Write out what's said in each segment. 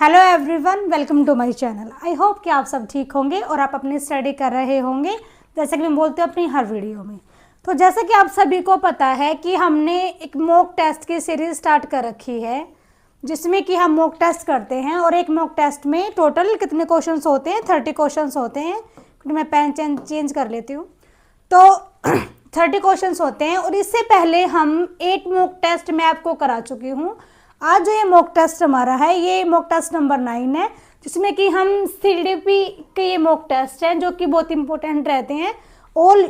Hello everyone, welcome to my channel. I hope कि आप सब ठीक होंगे और आप अपनी स्टडी कर रहे होंगे जैसे कि मैं बोलती हूँ अपनी हर वीडियो में। तो जैसे कि आप सभी को पता है कि हमने एक मॉक टेस्ट की सीरीज स्टार्ट कर रखी है जिसमें कि हम मॉक टेस्ट करते हैं और एक मॉक टेस्ट में टोटल कितने क्वेश्चंस होते हैं, 30 क्वेश्चंस होते हैं। क्योंकि मैं पेन चेंज कर लेती हूँ तो 30 क्वेश्चंस होते हैं। और इससे पहले हम 8 मॉक टेस्ट मैं आपको करा चुकी हूँ। आज जो ये मॉक टेस्ट हमारा है, ये मॉक टेस्ट नंबर 9 है, जिसमें कि हम सीडीपी के ये मॉक टेस्ट हैं जो कि बहुत इंपॉर्टेंट रहते हैं ऑल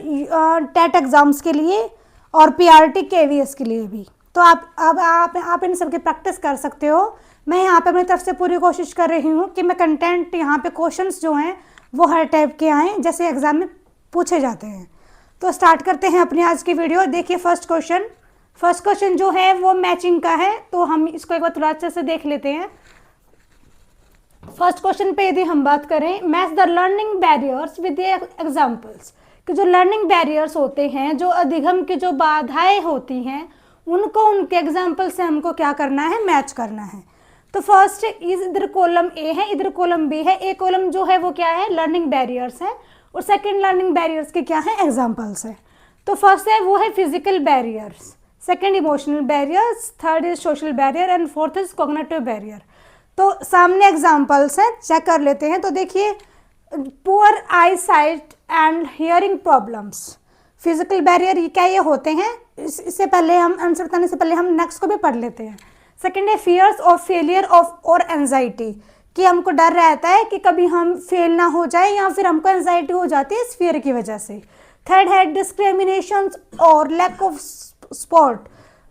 टेट एग्जाम्स के लिए और पीआरटी केवीएस के लिए भी। तो आप इन सब की प्रैक्टिस कर सकते हो। मैं यहाँ पे अपनी तरफ से पूरी कोशिश कर रही हूँ कि मैं कंटेंट यहाँ पे क्वेश्चंस जो हैं वो हर टाइप के आएँ जैसे एग्जाम में पूछे जाते हैं। तो स्टार्ट करते हैं अपनी आज की वीडियो। देखिए फर्स्ट क्वेश्चन जो है वो मैचिंग का है, तो हम इसको एक बार थोड़ा अच्छे से देख लेते हैं। फर्स्ट क्वेश्चन पे यदि हम बात करें, match the learning barriers with examples, कि जो लर्निंग बैरियर्स होते हैं, जो अधिगम की जो बाधाएं होती हैं, उनको उनके एग्जाम्पल से हमको क्या करना है, मैच करना है। तो फर्स्ट इधर कॉलम ए है, इधर कॉलम बी है। ए कॉलम जो है वो क्या है, लर्निंग बैरियर्स है, और सेकेंड लर्निंग बैरियर्स के क्या है, एग्जाम्पल्स है। तो फर्स्ट है वो है physical barriers, second emotional barriers, third is social barrier and fourth is cognitive barrier. तो सामने एग्जाम्पल्स हैं, चेक कर लेते हैं। तो देखिए, poor I site and hearing problems, physical barrier ये क्या ये होते हैं। इससे पहले हम आंसर बताने से पहले हम नेक्स्ट को भी पढ़ लेते हैं। सेकेंड है फियर्स ऑफ फेलियर ऑफ और एंजाइटी, कि हमको डर रहता है कि कभी हम फेल ना हो जाए या फिर हमको एंजाइटी हो जाती है इस फियर की वजह से। थर्ड है डिस्क्रिमिनेशन और लैक ऑफ स्पोर्ट,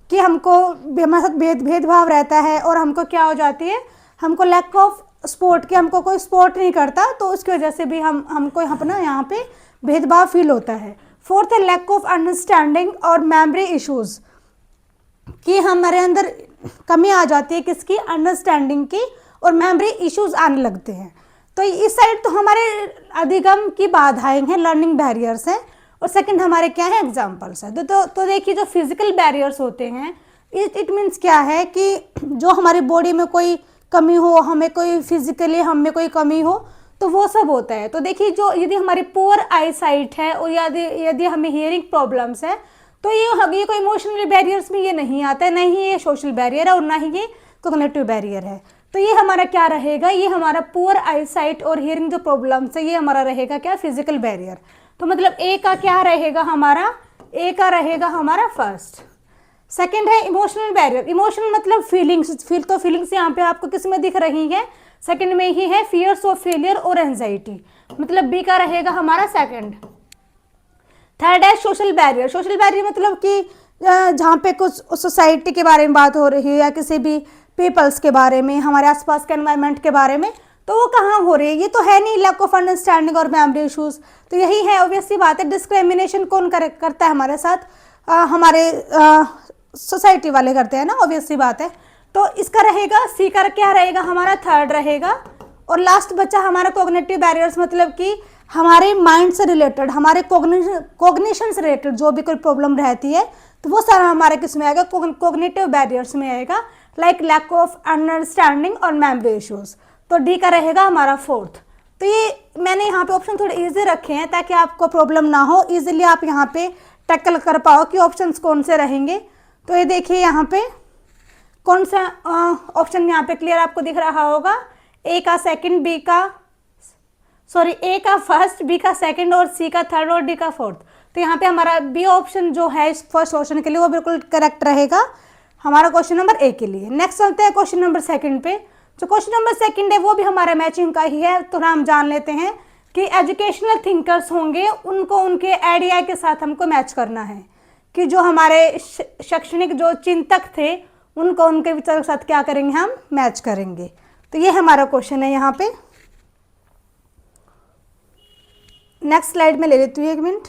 कि हमको हमारे साथ भेदभाव रहता है और हमको क्या हो जाती है, हमको लैक ऑफ स्पोर्ट, कि हमको कोई स्पोर्ट नहीं करता तो उसकी वजह से भी हमको अपना यहाँ पे भेदभाव फील होता है। फोर्थ है लैक ऑफ अंडरस्टैंडिंग और मेमोरी इश्यूज, कि हमारे अंदर कमी आ जाती है किसकी, अंडरस्टैंडिंग की, और मेमोरी इश्यूज आने लगते हैं। तो इस साइड तो हमारे अधिगम की बाधाएं हैं, लर्निंग बैरियर्स हैं, और सेकंड हमारे क्या है, एग्जाम्पल्स है। तो देखिए जो फिजिकल बैरियर्स होते हैं, इट मीन्स क्या है कि जो हमारी बॉडी में कोई कमी हो, हमें कोई फिजिकली हमें कोई कमी हो, तो वो सब होता है। तो देखिए जो यदि हमारी पुअर आई साइट है और यदि हमें हियरिंग प्रॉब्लम्स है, तो ये कोई इमोशनल बैरियर्स में ये नहीं आता है, नहीं ये सोशल बैरियर है और ना ही ये कॉग्निटिव बैरियर है। तो ये हमारा क्या रहेगा, ये हमारा पुअर आई साइट और हियरिंग जो प्रॉब्लम्स है, ये हमारा रहेगा क्या, फिजिकल बैरियर। तो मतलब ए का क्या रहेगा हमारा, ए का रहेगा हमारा फर्स्ट। सेकंड है इमोशनल बैरियर, इमोशनल मतलब फीलिंग्स, तो फीलिंग्स यहाँ पे आपको किस में दिख रही है, सेकंड में ही है फियर्स ऑफ फेलियर और एंजाइटी, मतलब बी का रहेगा हमारा सेकंड। थर्ड है सोशल बैरियर, सोशल बैरियर मतलब कि जहाँ पे कुछ सोसाइटी के बारे में बात हो रही है या किसी भी पीपल्स के बारे में, हमारे आसपास के एनवायरनमेंट के बारे में, तो वो कहाँ हो रही है, ये तो है नहीं लैक ऑफ अंडरस्टैंडिंग और मेमोरी इश्यूज। तो यही है, ऑब्वियसली बात है। डिस्क्रिमिनेशन कौन करता है हमारे साथ, हमारे सोसाइटी वाले करते हैं ना, ऑब्वियसली बात है। तो इसका रहेगा सी का क्या रहेगा हमारा, थर्ड रहेगा। और लास्ट बचा हमारा कॉग्निटिव बैरियर्स, मतलब कि हमारे माइंड से रिलेटेड, हमारे कॉग्निशन से रिलेटेड जो भी कोई प्रॉब्लम रहती है, तो वो सारा हमारे किस में आएगा, कॉग्निटिव बैरियर्स में आएगा, लाइक लैक ऑफ अंडरस्टैंडिंग और मेमोरी इश्यूज। तो डी का रहेगा हमारा फोर्थ। तो ये मैंने यहाँ पे ऑप्शन थोड़े इजी रखे हैं ताकि आपको प्रॉब्लम ना हो, इजीली आप यहाँ पे टैकल कर पाओ कि ऑप्शंस कौन से रहेंगे। तो ये देखिए यहाँ पे कौन सा ऑप्शन यहाँ पे क्लियर आपको दिख रहा होगा, ए का सेकंड, बी का ए का फर्स्ट, बी का सेकंड और सी का थर्ड और डी का फोर्थ। तो यहाँ पे हमारा बी ऑप्शन जो है इस फर्स्ट ऑप्शन के लिए वो बिल्कुल करेक्ट रहेगा हमारा क्वेश्चन नंबर ए के लिए। नेक्स्ट चलते हैं क्वेश्चन नंबर सेकंड पे। जो क्वेश्चन नंबर सेकंड है वो भी हमारा मैचिंग का ही है। तो हम जान लेते हैं कि एजुकेशनल थिंकर्स होंगे, उनको उनके आइडिया के साथ हमको मैच करना है, कि जो हमारे शैक्षणिक जो चिंतक थे उनको उनके विचार के साथ क्या करेंगे, हम मैच करेंगे। तो ये हमारा क्वेश्चन है यहाँ पे। नेक्स्ट स्लाइड में ले लेती हूँ, एक मिनट।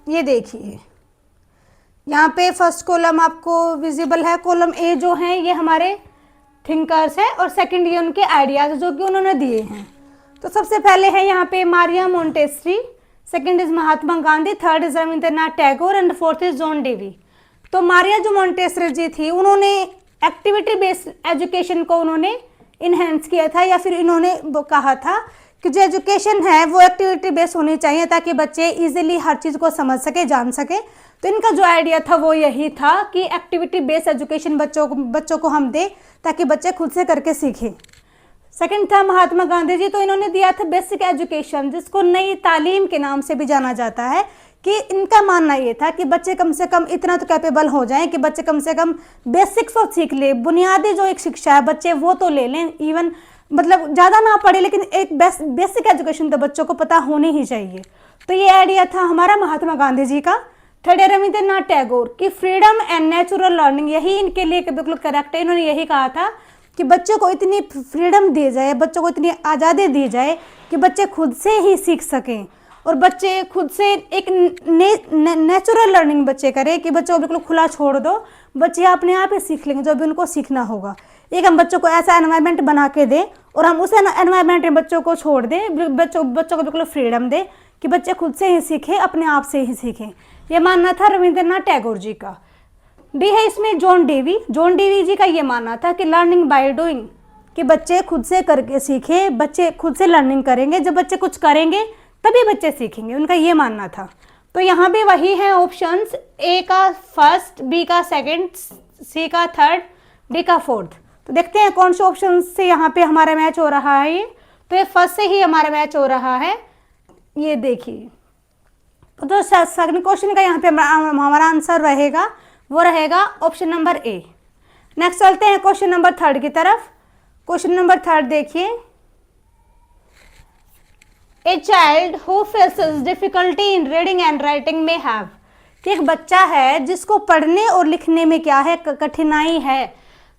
ये देखिए यहाँ पे फर्स्ट कॉलम आपको विजिबल है, कॉलम ए जो है ये हमारे थिंकर्स है और सेकंड ये उनके आइडियाज जो कि उन्होंने दिए हैं। तो सबसे पहले है यहाँ पे Maria Montessori, second is Mahatma Gandhi, third is Rabindranath Tagore and fourth is John Dewey. तो मारिया जो मोंटेसरी जी थी, उन्होंने एक्टिविटी बेस्ड एजुकेशन को उन्होंने इन्हेंस किया था, या फिर इन्होंने वो कहा था कि जो एजुकेशन है वो एक्टिविटी बेस्ड होनी चाहिए ताकि बच्चे इजीली हर चीज़ को समझ सके, जान सके। तो इनका जो आइडिया था वो यही था कि एक्टिविटी बेस्ड एजुकेशन बच्चों को हम दें ताकि बच्चे खुद से करके सीखें। सेकंड था महात्मा गांधी जी, तो इन्होंने दिया था बेसिक एजुकेशन, जिसको नई तालीम के नाम से भी जाना जाता है, कि इनका मानना ये था कि बच्चे कम से कम इतना तो कैपेबल हो जाएं कि बच्चे कम से कम बेसिक्स तो सीख ले, बुनियादी जो एक शिक्षा है बच्चे वो तो ले लें, इवन मतलब ज़्यादा ना पढ़े लेकिन एक बेसिक एजुकेशन तो बच्चों को पता होनी ही चाहिए। तो ये आइडिया था हमारा महात्मा गांधी जी का। थर्ड है रविंद्रनाथ टैगोर की फ्रीडम एंड नेचुरल लर्निंग, यही इनके लिए बिल्कुल करेक्ट है। इन्होंने यही कहा था कि बच्चों को इतनी फ्रीडम दी जाए, बच्चों को इतनी आज़ादी दी जाए कि बच्चे खुद से ही सीख सकें, और बच्चे खुद से एक नेचुरल लर्निंग बच्चे करें कि बच्चों को बिल्कुल खुला छोड़ दो, बच्चे अपने आप ही सीख लेंगे जो भी उनको सीखना होगा। एक हम बच्चों को ऐसा एनवायरनमेंट बना के दें और हम उस एनवायरनमेंट में बच्चों को छोड़ दें, बच्चों को बिल्कुल फ्रीडम दें कि बच्चे खुद से ही सीखें, अपने आप से ही सीखें। ये मानना था रविंद्रनाथ टैगोर जी का। डी है इसमें जॉन डेवी जी का ये मानना था कि लर्निंग बाय डूइंग, कि बच्चे खुद से करके सीखें, बच्चे खुद से लर्निंग करेंगे, जब बच्चे कुछ करेंगे तभी बच्चे सीखेंगे, उनका ये मानना था। तो यहाँ भी वही है ऑप्शंस, ए का फर्स्ट, बी का सेकंड, सी का थर्ड, डी का फोर्थ। तो देखते हैं कौन से ऑप्शन से यहाँ पे हमारा मैच हो रहा है। ये तो ये फर्स्ट से ही हमारा मैच हो रहा है, ये देखिए। तो सेकंड क्वेश्चन का यहाँ पे हमारा आंसर रहेगा, वो रहेगा ऑप्शन नंबर ए। नेक्स्ट चलते हैं क्वेश्चन नंबर थर्ड की तरफ। क्वेश्चन नंबर थर्ड देखिए, a child who faces difficulty in reading and writing में हैव, कि एक बच्चा है जिसको पढ़ने और लिखने में क्या है कठिनाई है,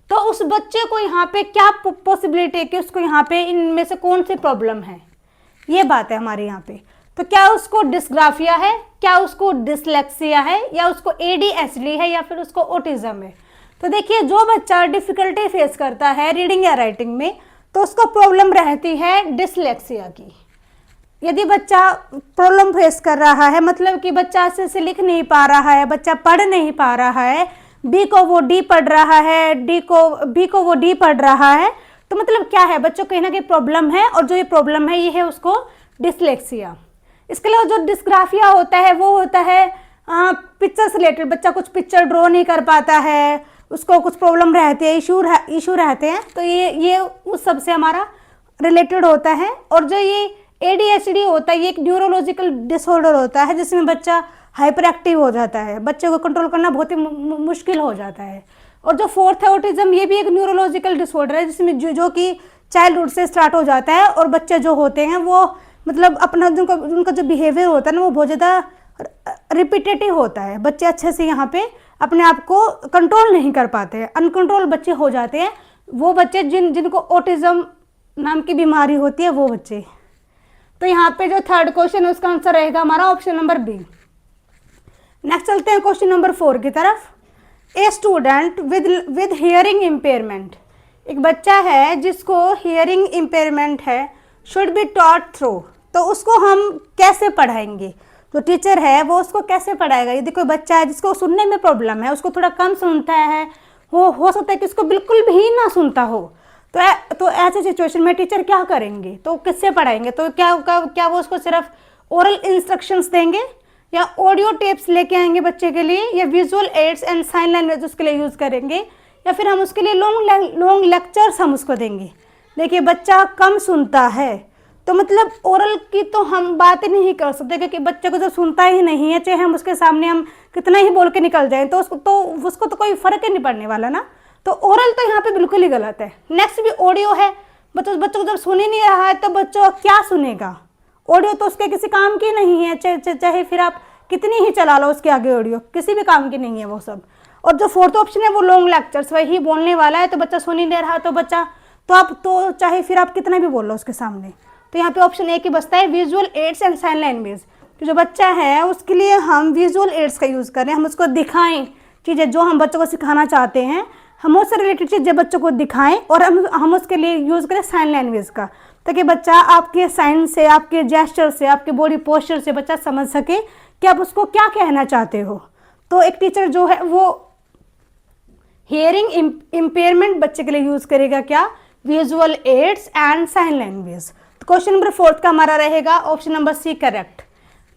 तो उस बच्चे को यहाँ पे क्या पॉसिबिलिटी है कि उसको यहाँ पे इनमें से कौन सी प्रॉब्लम है, ये बात है हमारे यहाँ पे। तो क्या उसको डिस्ग्राफिया है, क्या उसको डिसलेक्सिया है, या उसको ADHD है, या फिर उसको ऑटिज्म है। तो देखिए जो बच्चा डिफिकल्टी फेस करता है रीडिंग या राइटिंग में तो उसको प्रॉब्लम रहती है डिसलेक्सिया की। यदि बच्चा प्रॉब्लम फेस कर रहा है, मतलब कि बच्चा अच्छे से लिख नहीं पा रहा है, बच्चा पढ़ नहीं पा रहा है, बी को वो डी पढ़ रहा है, बी को वो डी पढ़ रहा है, तो मतलब क्या है, बच्चों को कहीं ना कहीं प्रॉब्लम है, और जो ये प्रॉब्लम है ये है उसको डिसलेक्सिया। इसके अलावा जो डिस्ग्राफिया होता है वो होता है पिक्चर से रिलेटेड, बच्चा कुछ पिक्चर ड्रॉ नहीं कर पाता है, उसको कुछ प्रॉब्लम रहती है, इशू रहते हैं, तो ये उस सब से हमारा रिलेटेड होता है। और जो ये ADHD होता है ये एक न्यूरोलॉजिकल डिसऑर्डर होता है जिसमें बच्चा हाइपर एक्टिव हो जाता है, बच्चे को कंट्रोल करना बहुत ही मुश्किल हो जाता है। और जो फोर्थ है ऑटिज्म, ये भी एक न्यूरोलॉजिकल डिसऑर्डर है जिसमें जो कि चाइल्डहुड से स्टार्ट हो जाता है, और बच्चे जो होते हैं वो मतलब अपना उनका जो बिहेवियर होता है ना वो बहुत ज़्यादा रिपीटेटिव होता है, बच्चे अच्छे से यहाँ पे अपने आप को कंट्रोल नहीं कर पाते हैं, अनकंट्रोल बच्चे हो जाते हैं, वो बच्चे जिनको ऑटिज्म नाम की बीमारी होती है वो बच्चे। तो यहाँ पे जो थर्ड क्वेश्चन है उसका आंसर रहेगा हमारा ऑप्शन नंबर बी। नेक्स्ट चलते हैं क्वेश्चन नंबर 4 की तरफ। A student with hearing impairment, एक बच्चा है जिसको हियरिंग इम्पेयरमेंट है, शुड बी टॉट थ्रू, तो उसको हम कैसे पढ़ाएंगे, जो टीचर है वो उसको कैसे पढ़ाएगा। यदि कोई बच्चा है जिसको सुनने में प्रॉब्लम है, उसको थोड़ा कम सुनता है, हो सकता है कि उसको बिल्कुल भी ना सुनता हो, तो ऐसे सिचुएशन में टीचर क्या करेंगे, तो किससे पढ़ाएंगे। तो क्या वो उसको सिर्फ ओरल इंस्ट्रक्शंस देंगे, या ऑडियो टेप्स लेके आएंगे बच्चे के लिए, या visual aids and sign language उसके लिए यूज़ करेंगे, या फिर हम उसके लिए लॉन्ग लेक्चर्स हम उसको देंगे। देखिए बच्चा कम सुनता है तो मतलब ओरल की तो हम बात ही नहीं कर सकते, क्योंकि बच्चे को जो सुनता ही नहीं है, चाहे हम उसके सामने हम कितना ही बोल के निकल जाएं तो उसको तो कोई फर्क ही नहीं पड़ने वाला ना। तो ओरल तो यहाँ पे बिल्कुल ही गलत है। नेक्स्ट भी ऑडियो है, बच्चों को जब सुन ही नहीं रहा है तो बच्चों क्या सुनेगा, ऑडियो तो उसके किसी काम की नहीं है, चाहे फिर आप कितनी ही चला लो उसके आगे, ऑडियो किसी भी काम की नहीं है वो सब। और जो फोर्थ ऑप्शन है वो लॉन्ग लेक्चर्स, वही बोलने वाला है तो बच्चा सुन ही नहीं रहा, तो बच्चा तो आप तो चाहे फिर आप कितना भी बोल लो उसके सामने। तो यहाँ पे ऑप्शन ए की बचता है visual aids and sign language. तो जो बच्चा है उसके लिए हम विजुअल एड्स का यूज़ करें, हम उसको दिखाएं चीज़ें जो हम बच्चों को सिखाना चाहते हैं, हम उससे रिलेटेड चीज़ें बच्चों को दिखाएं, और हम उसके लिए यूज़ करें साइन लैंग्वेज का, ताकि बच्चा आपके साइन से, आपके जेस्चर से, आपके बॉडी पोस्चर से बच्चा समझ सके कि आप उसको क्या कहना चाहते हो। तो एक टीचर जो है वो हियरिंग इम्पेयरमेंट बच्चे के लिए यूज करेगा क्या, visual aids and sign language. तो क्वेश्चन नंबर 4 का हमारा रहेगा option number C correct.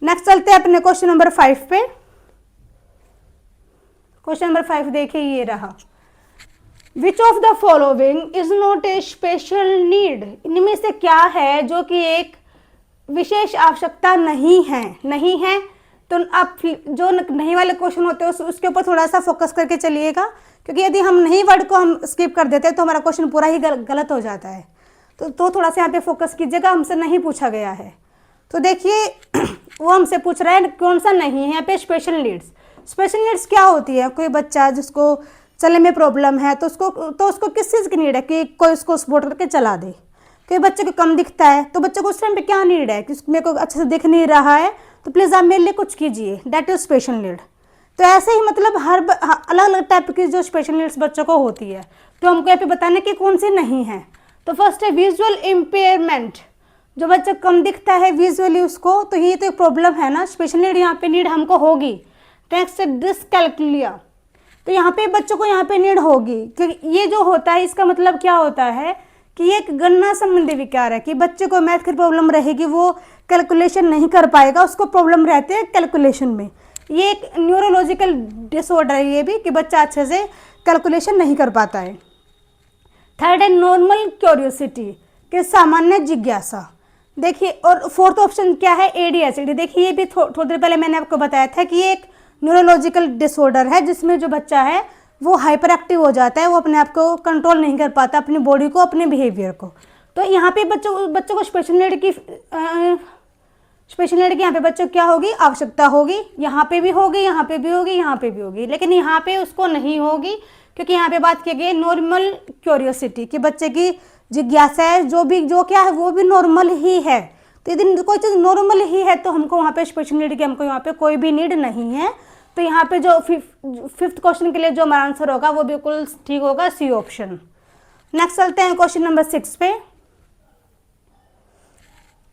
Next चलते हैं अपने क्वेश्चन नंबर 5 पे। क्वेश्चन नंबर 5 देखिए, ये रहा, विच of the following is not a special need, इनमें से क्या है जो कि एक विशेष आवश्यकता नहीं है। तो आप जो नहीं वाले क्वेश्चन होते हैं उसके ऊपर थोड़ा सा फोकस करके चलिएगा, क्योंकि यदि हम नहीं वर्ड को हम स्किप कर देते हैं तो हमारा क्वेश्चन पूरा ही गलत हो जाता है। तो थोड़ा सा यहाँ पे फोकस कीजिएगा, हमसे नहीं पूछा गया है। तो देखिए वो हमसे पूछ रहा है कौन सा नहीं है यहाँ पे, स्पेशल नीड्स। स्पेशल नीड्स क्या होती है, कोई बच्चा जिसको चलने में प्रॉब्लम है तो उसको किस चीज़ की नीड है कि कोई उसको सपोर्ट करके चला दे। कोई बच्चे को कम दिखता है तो बच्चे को उस टाइम पे क्या नीड है कि मेरे को अच्छे से दिख नहीं रहा है तो प्लीज़ आप मेरे लिए कुछ कीजिए, दैट इज स्पेशल नीड। तो ऐसे ही मतलब हर अलग अलग टाइप की जो स्पेशल नीड्स बच्चों को होती है, तो हमको यहाँ पे बताने की कौन सी नहीं है। तो फर्स्ट है विजुअल इम्पेयरमेंट, जो बच्चा कम दिखता है विजुअली उसको, तो ये तो एक प्रॉब्लम है ना, स्पेशल नीड यहाँ पे नीड हमको होगी। नेक्स्ट है डिसकैल्कुलिया, तो यहाँ पे बच्चों को यहाँ पे नीड होगी, क्योंकि ये जो होता है इसका मतलब क्या होता है कि ये एक गणना संबंधी विकार है कि बच्चे को मैथ की प्रॉब्लम रहेगी, वो कैलकुलेशन नहीं कर पाएगा, उसको प्रॉब्लम रहती है कैलकुलेशन में। ये एक न्यूरोलॉजिकल डिसऑर्डर है ये भी, कि बच्चा अच्छे से कैलकुलेशन नहीं कर पाता है। थर्ड है नॉर्मल क्यूरियोसिटी, कि सामान्य जिज्ञासा। देखिए, और फोर्थ ऑप्शन क्या है, ADHD। देखिए ये भी थोड़ी देर पहले मैंने आपको बताया था कि ये एक न्यूरोलॉजिकल डिसऑर्डर है जिसमें जो बच्चा है वो हाइपर एक्टिव हो जाता है, वो अपने आप को कंट्रोल नहीं कर पाता, अपनी बॉडी को, अपने बिहेवियर को। तो यहाँ पे बच्चों को स्पेशल नीड की यहाँ पे बच्चों क्या होगी, आवश्यकता होगी। यहाँ पे भी होगी, यहाँ पे भी होगी, यहाँ पे भी होगी, लेकिन यहाँ पे उसको नहीं होगी, क्योंकि यहाँ पे बात की गई नॉर्मल क्यूरियोसिटी कि बच्चे की जिज्ञासा है, जो क्या है वो भी नॉर्मल ही है। तो यदि कोई चीज़ नॉर्मल ही है तो हमको वहाँ पे स्पेशल नीड की हमको यहाँ पे कोई भी नीड नहीं है। तो यहाँ पे जो फिफ्थ क्वेश्चन के लिए जो हमारा आंसर होगा वो बिल्कुल ठीक होगा, सी ऑप्शन। नेक्स्ट चलते हैं क्वेश्चन नंबर 6 पे।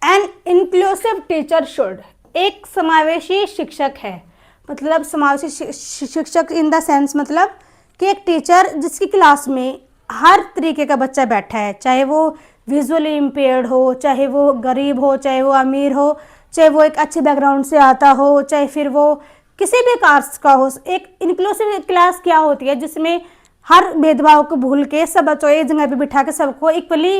एन इंक्लूसिव टीचर शुड, एक समावेशी शिक्षक है, मतलब समावेशी शिक्षक इन द सेंस मतलब कि एक टीचर जिसकी क्लास में हर तरीके का बच्चा बैठा है, चाहे वो विजुअली इम्पेयर्ड हो, चाहे वो गरीब हो, चाहे वो अमीर हो, चाहे वो एक अच्छे बैकग्राउंड से आता हो, चाहे फिर वो किसी भी कास्ट का हो। एक इंक्लूसिव क्लास क्या होती है जिसमें हर भेदभाव को भूल के सब बच्चों एक जगह पे बिठा के सबको इक्वली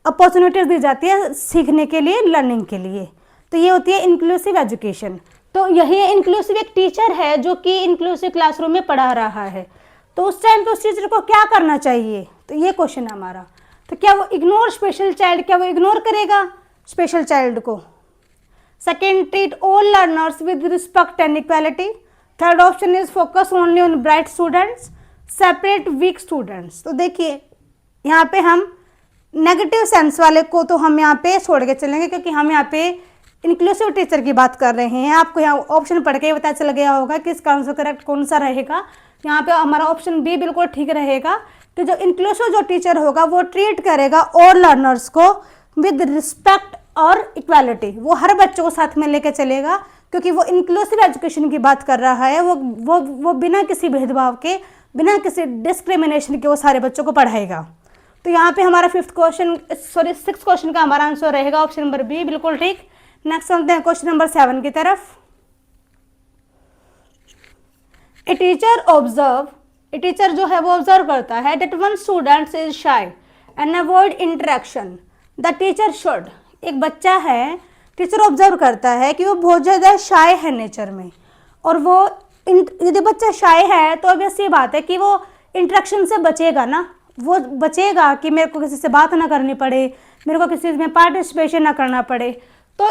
अपॉर्चुनिटीज दी जाती है सीखने के लिए, लर्निंग के लिए। तो ये होती है इंक्लूसिव एजुकेशन। तो यही इंक्लूसिव एक टीचर है जो कि इंक्लूसिव क्लासरूम में पढ़ा रहा है, तो उस टाइम पे उस टीचर को क्या करना चाहिए, तो ये क्वेश्चन है हमारा। तो क्या वो इग्नोर स्पेशल चाइल्ड, क्या वो इग्नोर करेगा स्पेशल चाइल्ड को? Second, treat all learners with respect and equality. Third option is focus only on bright students, separate weak students. तो देखिए यहाँ पे हम नेगेटिव सेंस वाले को तो हम यहाँ पे छोड़ के चलेंगे, क्योंकि हम यहाँ पे इंक्लूसिव टीचर की बात कर रहे हैं। आपको यहाँ ऑप्शन पढ़ के पता चल गया होगा कि इसका आंसर करेक्ट कौन सा रहेगा। यहाँ पे हमारा ऑप्शन बी बिल्कुल ठीक रहेगा कि जो इंक्लूसिव जो टीचर होगा वो ट्रीट करेगा और लर्नर्स को विद रिस्पेक्ट और इक्वालिटी, वो हर बच्चों को साथ में लेके चलेगा, क्योंकि वो इंक्लूसिव एजुकेशन की बात कर रहा है। वो बिना किसी भेदभाव के, बिना किसी डिस्क्रिमिनेशन के वो सारे बच्चों को पढ़ाएगा। तो यहाँ पे हमारा सिक्स क्वेश्चन का हमारा आंसर रहेगा ऑप्शन नंबर बी, बिल्कुल ठीक। नेक्स्ट चलते हैं क्वेश्चन नंबर 7 की तरफ। ए टीचर जो है वो ऑब्जर्व करता है that one student is shy and avoid interaction, the teacher should. एक बच्चा है, टीचर ऑब्जर्व करता है कि वो बहुत ज़्यादा शाय है नेचर में, और वो यदि बच्चा शाय है तो ऑब्वियस ये बात है कि वो इंटरेक्शन से बचेगा ना, वो बचेगा कि मेरे को किसी से बात ना करनी पड़े, मेरे को किसी चीज़ में पार्टिसिपेशन ना करना पड़े। तो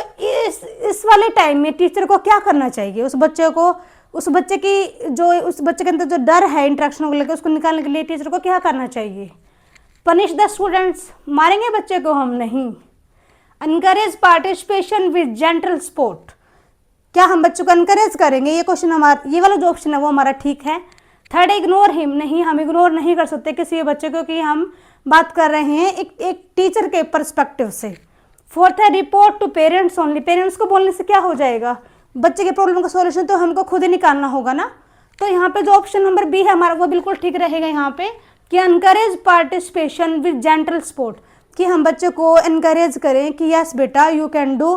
इस वाले टाइम में टीचर को क्या करना चाहिए, उस बच्चे के अंदर जो डर है इंटरेक्शन को लेकर उसको निकालने के लिए टीचर को क्या करना चाहिए? पनिश द स्टूडेंट्स, मारेंगे बच्चे को हम नहीं। Encourage participation with gentle sport, क्या हम बच्चों को एनकरेज करेंगे? ये क्वेश्चन हमारा, ये वाला जो ऑप्शन है वो हमारा ठीक है। थर्ड, इग्नोर हिम, नहीं, हम इग्नोर नहीं कर सकते किसी बच्चे को, कि हम बात कर रहे हैं एक टीचर के पर्सपेक्टिव से। फोर्थ है report to parents only, parents को बोलने से क्या हो जाएगा, बच्चे के प्रॉब्लम का सॉल्यूशन तो हमको खुद ही निकालना होगा ना। तो यहाँ पे जो ऑप्शन नंबर बी है हमारा वो बिल्कुल ठीक रहेगा यहाँ पे, कि encourage participation with gentle sport, कि हम बच्चे को एनकरेज करें कि यस बेटा यू कैन डू,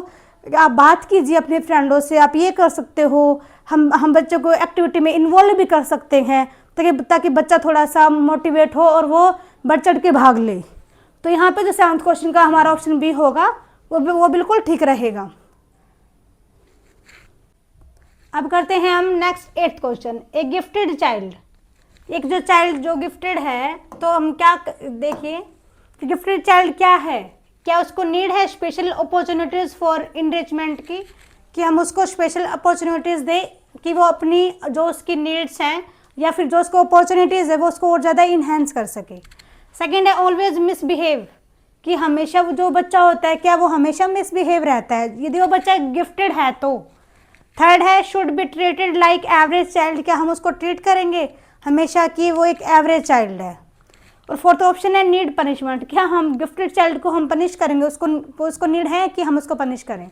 आप बात कीजिए अपने फ्रेंडों से, आप ये कर सकते हो, हम बच्चों को एक्टिविटी में इन्वॉल्व भी कर सकते हैं, ताकि बच्चा थोड़ा सा मोटिवेट हो और वो बढ़ चढ़ के भाग ले। तो यहाँ पे जो 7th क्वेश्चन का हमारा ऑप्शन बी होगा वो बिल्कुल ठीक रहेगा। अब करते हैं हम नेक्स्ट 8th क्वेश्चन। ए गिफ्टेड चाइल्ड, एक जो चाइल्ड जो गिफ्टेड है, तो हम क्या देखिए कि गिफ्टेड चाइल्ड क्या है, क्या उसको नीड है स्पेशल अपॉर्चुनिटीज़ फॉर इनरिचमेंट की, कि हम उसको स्पेशल अपॉर्चुनिटीज़ दें कि वो अपनी जो उसकी नीड्स हैं या फिर जो उसको अपॉर्चुनिटीज़ है वो उसको और ज़्यादा इन्हेंस कर सके। सेकेंड है ऑलवेज मिसबिहेव, कि हमेशा जो बच्चा होता है क्या वो हमेशा मिसबिहेव रहता है यदि वो बच्चा गिफ्टेड है तो। थर्ड है should be treated like average child, क्या हम उसको ट्रीट करेंगे हमेशा कि वो एक एवरेज चाइल्ड है। और फोर्थ ऑप्शन है नीड पनिशमेंट, क्या हम गिफ्टेड चाइल्ड को हम पनिश करेंगे, उसको नीड है कि हम उसको पनिश करें।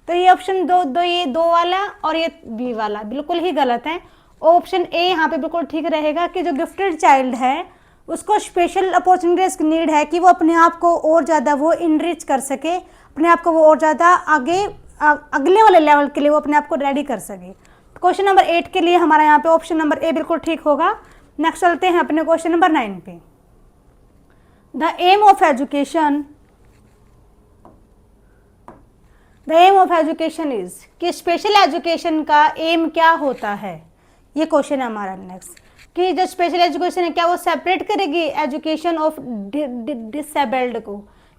तो ये ऑप्शन ये दो वाला और ये बी वाला बिल्कुल ही गलत है। ऑप्शन ए यहाँ पे बिल्कुल ठीक रहेगा कि जो गिफ्टेड चाइल्ड है उसको स्पेशल अपॉर्चुनिटीज की नीड है कि वो अपने आप को और ज़्यादा वो इनरिच कर सके, अपने आप को वो और ज़्यादा अगले वाले लेवल के लिए वो अपने आप को रेडी कर सके। क्वेश्चन नंबर 8 के लिए हमारा यहाँ पे ऑप्शन नंबर ए बिल्कुल ठीक होगा। नेक्स्ट चलते हैं अपने क्वेश्चन नंबर 9 पे। The aim of education is, कि स्पेशल एजुकेशन का एम क्या होता है, ये क्वेश्चन है हमारा नेक्स्ट। कि जो स्पेशल एजुकेशन है क्या वो सेपरेट करेगी एजुकेशन ऑफ डिसेबल्ड को,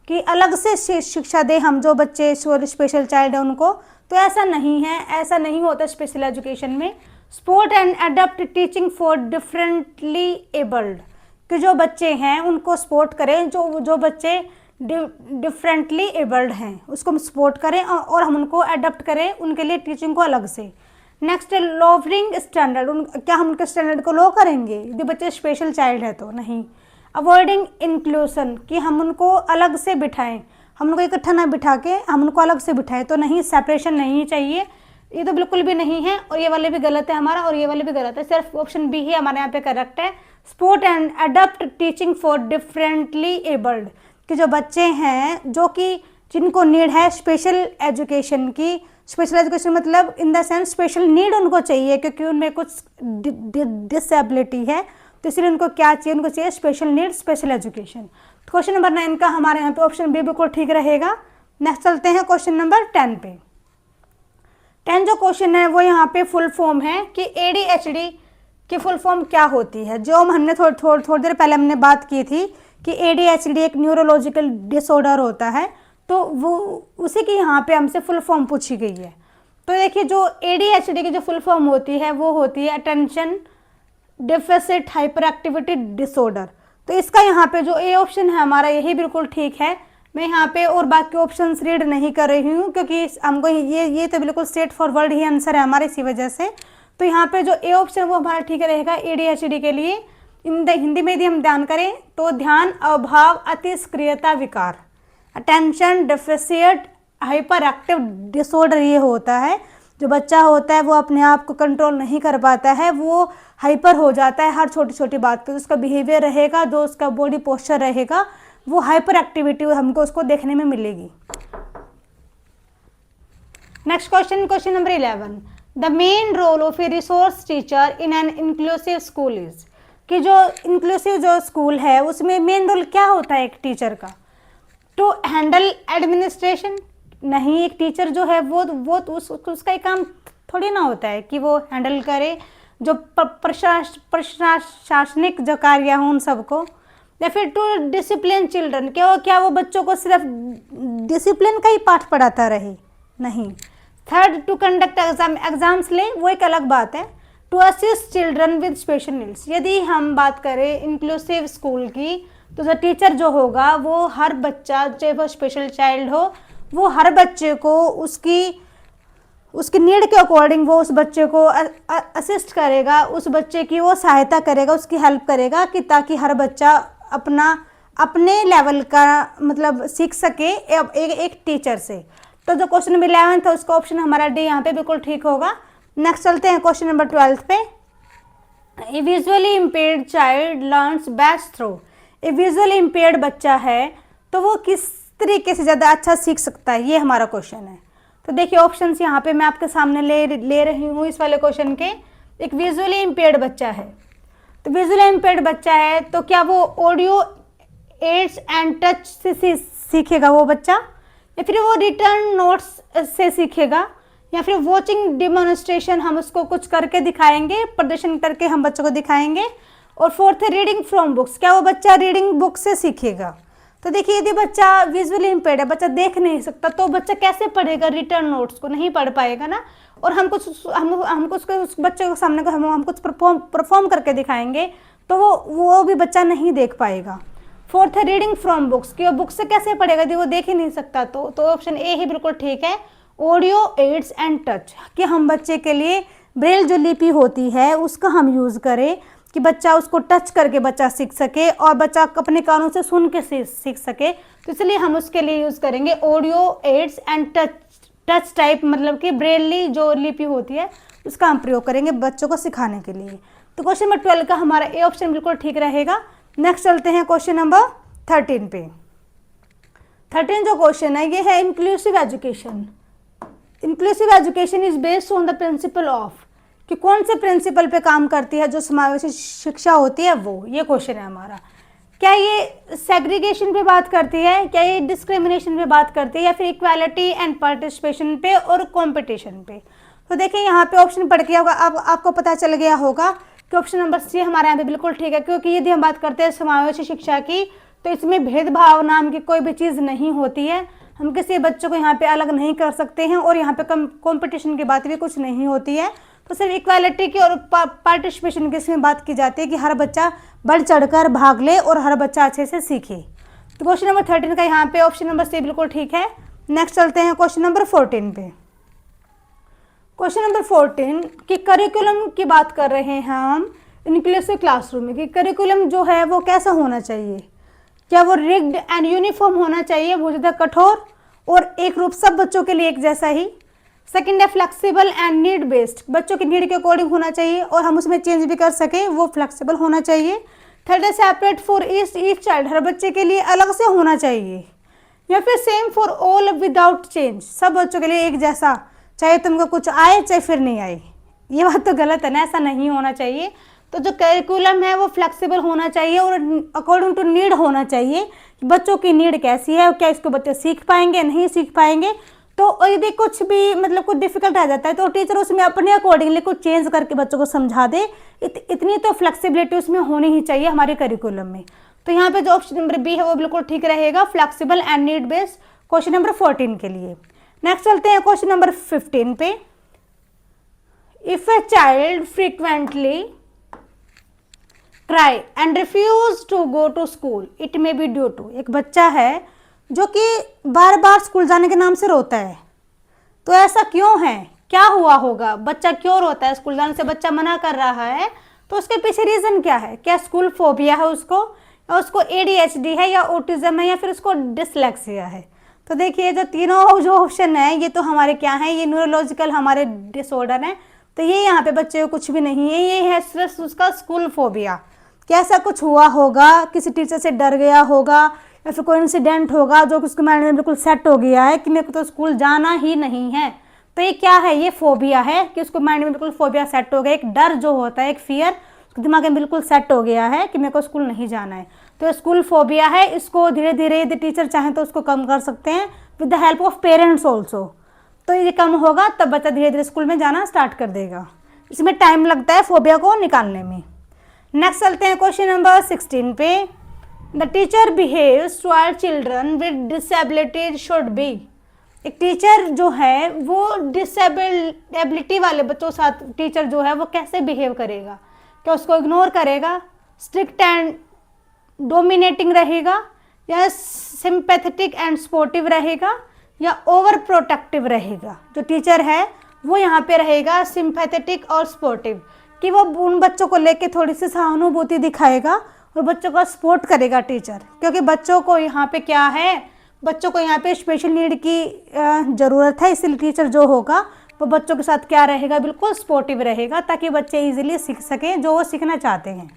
कि अलग से शिक्षा दे हम जो बच्चे स्पेशल चाइल्ड है उनको, तो ऐसा नहीं है, ऐसा नहीं होता स्पेशल एजुकेशन में। Support and adopt teaching for differently abled, कि जो बच्चे हैं उनको सपोर्ट करें, जो बच्चे डिफरेंटली एबल्ड हैं उसको हम सपोर्ट करें और हम उनको अडॉप्ट करें उनके लिए टीचिंग को अलग से। नेक्स्ट लोअरिंग स्टैंडर्ड, क्या हम उनके स्टैंडर्ड को लो करेंगे यदि बच्चे स्पेशल चाइल्ड है तो, नहीं। अवॉइडिंग इंक्लूसन, कि हम उनको अलग से बिठाएं, हम उनको इकट्ठा ना बिठा के हम उनको अलग से बिठाएं, तो नहीं, सेपरेशन नहीं चाहिए, ये तो बिल्कुल भी नहीं है। और ये वाले भी गलत है हमारा और ये वाले भी गलत है, सिर्फ ऑप्शन बी ही हमारे यहाँ पे करेक्ट है। Support and adopt teaching for differently abled, कि जो बच्चे हैं जो कि जिनको नीड है स्पेशल एजुकेशन की, स्पेशल एजुकेशन मतलब in the sense special need उनको चाहिए क्योंकि उनमें कुछ डिसेबिलिटी है, तो इसलिए उनको क्या चाहिए, उनको चाहिए special need special education. Question number 9 का हमारे यहाँ पे ऑप्शन बी बिल्कुल ठीक रहेगा। नेक्स्ट चलते हैं क्वेश्चन नंबर 10 पे। 10 जो क्वेश्चन है वो यहाँ पे फुल फॉर्म है कि ADHD की फुल फॉर्म क्या होती है। जो हमने थोड़ी देर पहले हमने बात की थी कि ADHD एक न्यूरोलॉजिकल डिसऑर्डर होता है, तो वो उसी की यहाँ पे हमसे फुल फॉर्म पूछी गई है। तो देखिए जो ADHD की जो फुल फॉर्म होती है वो होती है attention deficit hyper activity disorder. तो इसका यहाँ पे जो ए ऑप्शन है हमारा यही बिल्कुल ठीक है। मैं यहाँ पे और बाकी ऑप्शंस रीड नहीं कर रही हूँ क्योंकि हमको ये तो बिल्कुल स्ट्रेट फॉरवर्ड ही आंसर है हमारे, इसी वजह से। तो यहाँ पे जो ए ऑप्शन वो हमारा ठीक रहेगा ADHD के लिए। हिंदी में यदि हम ध्यान करें तो ध्यान अभाव अतिस्क्रियता विकार, attention deficit hyper active disorder ये होता है। जो बच्चा होता है वो अपने आप को कंट्रोल नहीं कर पाता है, वो हाइपर हो जाता है हर छोटी छोटी बात पे। उसका बिहेवियर रहेगा, जो उसका बॉडी पोस्चर रहेगा, वो हाइपर एक्टिविटी हमको उसको देखने में मिलेगी। Next question number 11। The main role of a resource teacher in an inclusive school is, कि जो इंक्लूसिव जो स्कूल है उसमें मेन रोल क्या होता है एक टीचर का। टू हैंडल एडमिनिस्ट्रेशन, नहीं, एक टीचर जो है वो उसका एक काम थोड़ी ना होता है कि वो हैंडल करे जो प्रशासनिक जो कार्य हों उन सबको। या फिर टू डिसिप्लिन चिल्ड्रन, क्या वो बच्चों को सिर्फ डिसिप्लिन का ही पाठ पढ़ाता रहे, नहीं। थर्ड टू कंडक्ट एग्जाम्स ले, वो एक अलग बात है। To assist children with special needs, यदि हम बात करें इंक्लूसिव स्कूल की तो जो टीचर जो होगा वो हर बच्चा, चाहे वो स्पेशल चाइल्ड हो, वो हर बच्चे को उसकी नीड के अकॉर्डिंग वो उस बच्चे को असिस्ट करेगा, उस बच्चे की वो सहायता करेगा, उसकी हेल्प करेगा कि ताकि हर बच्चा अपने लेवल का मतलब सीख सके एक टीचर से। तो जो क्वेश्चन नंबर 11 था उसका ऑप्शन हमारा डी यहाँ पे बिल्कुल ठीक होगा। नेक्स्ट चलते हैं क्वेश्चन नंबर 12 पे। A visually impaired child learns best through. A visually impaired बच्चा है तो वो किस तरीके से ज़्यादा अच्छा सीख सकता है, ये हमारा क्वेश्चन है। तो देखिए ऑप्शंस यहाँ पे मैं आपके सामने ले रही हूँ इस वाले क्वेश्चन के। एक विजुअली इम्पेयर्ड बच्चा है, तो विजुअली इम्पेयर्ड बच्चा है तो क्या वो ऑडियो एड्स एंड टच से सीखेगा वो बच्चा, या फिर वो रिटर्न नोट्स से सीखेगा, या फिर वॉचिंग डिमॉन्स्ट्रेशन, हम उसको कुछ करके दिखाएंगे, प्रदर्शन करके हम बच्चों को दिखाएंगे। और फोर्थ है रीडिंग फ्रॉम बुक्स, क्या वो बच्चा रीडिंग बुक से सीखेगा। तो देखिए यदि बच्चा विजुअली इम्पेयर्ड है, बच्चा देख नहीं सकता, तो बच्चा कैसे पढ़ेगा रिटर्न नोट्स को, नहीं पढ़ पाएगा ना। और हम कुछ उस बच्चे के सामने को हम कुछ परफॉर्म करके दिखाएंगे तो वो भी बच्चा नहीं देख पाएगा। फोर्थ है रीडिंग फ्रॉम बुक्स, कि वो बुक से कैसे पढ़ेगा यदि वो देख ही नहीं सकता। तो ऑप्शन ए ही बिल्कुल ठीक है, ऑडियो एड्स एंड टच, कि हम बच्चे के लिए ब्रेल जो लिपि होती है उसका हम यूज़ करें कि बच्चा उसको टच करके बच्चा सीख सके और बच्चा अपने कानों से सुन के सीख सके। तो इसलिए हम उसके लिए यूज़ करेंगे audio aids and touch type, मतलब कि ब्रेली जो लिपि होती है उसका हम प्रयोग करेंगे बच्चों को सिखाने के लिए। तो क्वेश्चन नंबर 12 का हमारा ए ऑप्शन बिल्कुल ठीक रहेगा। नेक्स्ट चलते हैं क्वेश्चन नंबर 13 पे। 13 जो क्वेश्चन है ये है inclusive education. Inclusive education is based on the principle of, कि कौन से प्रिंसिपल पे काम करती है जो समावेशी शिक्षा होती है वो, ये क्वेश्चन है हमारा। क्या ये सेग्रीगेशन पे बात करती है, क्या ये डिस्क्रिमिनेशन पे बात करती है, या फिर इक्वालिटी एंड पार्टिसिपेशन पे और कंपटीशन पे। तो देखिए यहाँ पे ऑप्शन पढ़ के होगा, अब आपको पता चल गया होगा कि ऑप्शन नंबर सी हमारे यहाँ पे बिल्कुल ठीक है, क्योंकि यदि हम बात करते हैं समावेशी शिक्षा की तो इसमें भेदभाव नाम की कोई भी चीज़ नहीं होती है, हम किसी बच्चों को यहाँ पे अलग नहीं कर सकते हैं, और यहाँ पे कंपटीशन की बात भी कुछ नहीं होती है। तो सिर्फ इक्वालिटी की और पार्टिसिपेशन की इसमें बात की जाती है कि हर बच्चा बढ़ चढ़कर भाग ले और हर बच्चा अच्छे से सीखे। तो क्वेश्चन नंबर 13 का यहाँ पे ऑप्शन नंबर सी बिल्कुल ठीक है। नेक्स्ट चलते हैं क्वेश्चन नंबर 14 पे। क्वेश्चन नंबर 14 कि करिकुलम की बात कर रहे हैं हम इंक्लूसिव क्लासरूम में, कि करिकुलम जो है वो कैसा होना चाहिए, क्या वो रिग्ड एंड यूनिफॉर्म होना चाहिए, बहुत ज़्यादा कठोर और एक रूप सब बच्चों के लिए एक जैसा ही। सेकंड है फ्लेक्सिबल एंड नीड बेस्ड, बच्चों की नीड के अकॉर्डिंग होना चाहिए और हम उसमें चेंज भी कर सकें, वो फ्लेक्सिबल होना चाहिए। थर्ड है सेपरेट फॉर ईच चाइल्ड, हर बच्चे के लिए अलग से होना चाहिए। या फिर same for all without change, सब बच्चों के लिए एक जैसा, चाहे तुमको कुछ आए चाहे फिर नहीं आए। ये बात तो गलत है ना, ऐसा नहीं होना चाहिए। तो जो करिकुलम है वो फ्लेक्सिबल होना चाहिए और अकॉर्डिंग टू नीड होना चाहिए, बच्चों की नीड कैसी है, क्या इसको बच्चे सीख पाएंगे नहीं सीख पाएंगे। तो यदि कुछ भी मतलब कुछ डिफिकल्ट आ जाता है तो टीचर उसमें अपने अकॉर्डिंगली कुछ चेंज करके बच्चों को समझा दे, इतनी तो फ्लेक्सिबिलिटी उसमें होनी ही चाहिए हमारे करिकुलम में। तो यहाँ पे जो ऑप्शन नंबर बी है वो बिल्कुल ठीक रहेगा, flexible and need based, question number 14 के लिए। नेक्स्ट चलते हैं क्वेश्चन नंबर 15 पे। If a child frequently try and refuse to go to school it may be due to, एक बच्चा है जो कि बार बार स्कूल जाने के नाम से रोता है, तो ऐसा क्यों है, क्या हुआ होगा, बच्चा क्यों रोता है, स्कूल जाने से बच्चा मना कर रहा है, तो उसके पीछे रीज़न क्या है, क्या स्कूल फोबिया है उसको, या उसको ADHD है, या ऑटिज्म है, या फिर उसको डिसलेक्सिया है। तो देखिए जो तीनों जो ऑप्शन है ये तो हमारे क्या हैं, ये न्यूरोलॉजिकल हमारे डिसऑर्डर हैं। तो ये यहाँ पे बच्चे को कुछ भी नहीं है, ये है सिर्फ उसका स्कूल फोबिया, कैसा कुछ हुआ होगा, किसी टीचर से डर गया होगा, या फिर कोई इंसिडेंट होगा जो उसके माइंड में बिल्कुल सेट हो गया है कि मेरे को तो स्कूल जाना ही नहीं है। तो ये क्या है, ये फोबिया है कि उसको माइंड में बिल्कुल फोबिया सेट हो गया, एक डर जो होता है, एक फियर उसके दिमाग में बिल्कुल सेट हो गया है कि मेरे को स्कूल नहीं जाना है। तो स्कूल फोबिया है, इसको धीरे धीरे यदि टीचर चाहें तो उसको कम कर सकते हैं with the help of parents also. तो ये कम होगा तब बच्चा धीरे धीरे स्कूल में जाना स्टार्ट कर देगा, इसमें टाइम लगता है फोबिया को निकालने में। नेक्स्ट चलते हैं क्वेश्चन नंबर 16 पे। The teacher behaves toward children with disability should be, एक टीचर जो है वो डिसेबिलिटी वाले बच्चों के साथ टीचर जो है वो कैसे बिहेव करेगा, क्या उसको इग्नोर करेगा, स्ट्रिक्ट एंड डोमिनेटिंग रहेगा, या सिंपैथेटिक एंड स्पोर्टिव रहेगा, या ओवर प्रोटेक्टिव रहेगा। जो टीचर है वो यहाँ पे रहेगा सिंपैथेटिक और स्पोर्टिव, कि वो उन बच्चों को लेके थोड़ी सी सहानुभूति दिखाएगा और बच्चों का सपोर्ट करेगा टीचर, क्योंकि बच्चों को यहाँ पे क्या है, बच्चों को यहाँ पे स्पेशल नीड की ज़रूरत है, इसलिए टीचर जो होगा वो बच्चों के साथ क्या रहेगा, बिल्कुल स्पोर्टिव रहेगा, ताकि बच्चे इजीली सीख सकें जो वो सीखना चाहते हैं।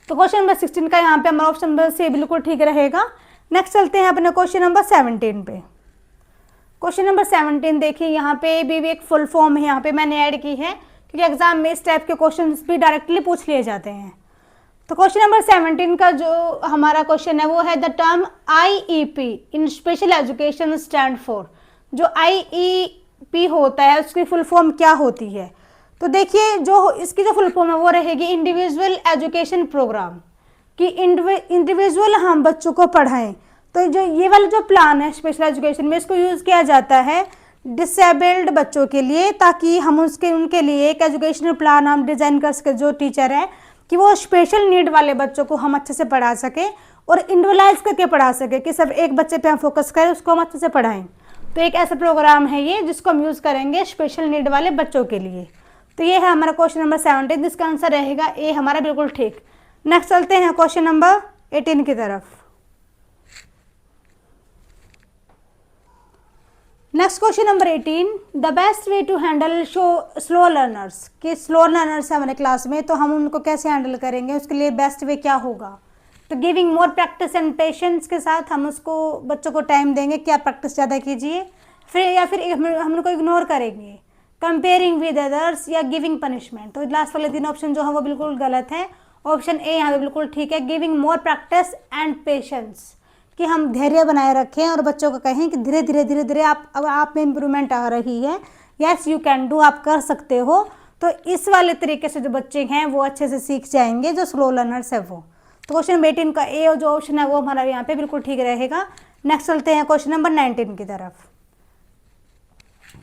तो क्वेश्चन नंबर 16 का यहाँ पे हमारा ऑप्शन नंबर सी बिल्कुल ठीक रहेगा। नेक्स्ट चलते हैं अपने क्वेश्चन नंबर 17 पे। क्वेश्चन नंबर 17 देखिए, यहाँ पे भी एक फुल फॉर्म है, यहाँ पे मैंने ऐड की है क्योंकि एग्जाम में इस टाइप के क्वेश्चन भी डायरेक्टली पूछ लिए जाते हैं। तो क्वेश्चन नंबर 17 का जो हमारा क्वेश्चन है वो है the term IEP in special education stand for. जो IEP होता है उसकी फुल फॉर्म क्या होती है? तो देखिए, जो इसकी जो फुल फॉर्म है वो रहेगी इंडिविजुअल एजुकेशन प्रोग्राम, कि इंडिविजुअल हम बच्चों को पढ़ाएं। तो जो ये वाला जो प्लान है स्पेशल एजुकेशन में, इसको यूज़ किया जाता है डिसेबल्ड बच्चों के लिए, ताकि हम उनके लिए एक एजुकेशनल प्लान हम डिज़ाइन कर सके, जो टीचर है कि वो स्पेशल नीड वाले बच्चों को हम अच्छे से पढ़ा सके और इंडिविजुअलाइज करके पढ़ा सके, कि सब एक बच्चे पे हम फोकस करें, उसको हम अच्छे से पढ़ाएं। तो एक ऐसा प्रोग्राम है ये जिसको हम यूज़ करेंगे स्पेशल नीड वाले बच्चों के लिए। तो ये है हमारा क्वेश्चन नंबर 17, जिसका आंसर रहेगा ए हमारा बिल्कुल ठीक। नेक्स्ट चलते हैं क्वेश्चन नंबर 18 की तरफ। Next question number 18, the best way to handle slow learners, कि स्लो लर्नर्स है हमारे क्लास में, तो हम उनको कैसे हैंडल करेंगे, उसके लिए बेस्ट वे क्या होगा? तो giving more practice and patience के साथ हम उसको बच्चों को टाइम देंगे कि आप प्रैक्टिस ज़्यादा कीजिए, फिर या फिर हम उनको इग्नोर करेंगे, कंपेयरिंग विद अदर्स, या गिविंग पनिशमेंट। तो लास्ट वाले 3 ऑप्शन जो है वो बिल्कुल गलत है। ऑप्शन ए यहाँ पे बिल्कुल ठीक है, giving more practice and patience, कि हम धैर्य बनाए रखें और बच्चों को कहें कि धीरे धीरे आप में इम्प्रूवमेंट आ रही है, यस यू कैन डू, आप कर सकते हो। तो इस वाले तरीके से जो बच्चे हैं वो अच्छे से सीख जाएंगे, जो स्लो लर्नर्स है वो। तो क्वेश्चन नंबर 18 का ए जो ऑप्शन है वो हमारा यहाँ पे बिल्कुल ठीक रहेगा। नेक्स्ट चलते हैं क्वेश्चन नंबर 19 की तरफ।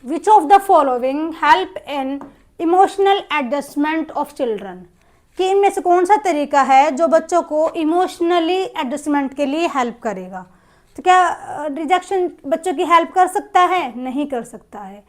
Which of the following help in emotional adjustment of children, कि इनमें से कौन सा तरीका है जो बच्चों को इमोशनली एडजस्टमेंट के लिए हेल्प करेगा? तो क्या रिजेक्शन बच्चों की हेल्प कर सकता है? नहीं कर सकता है।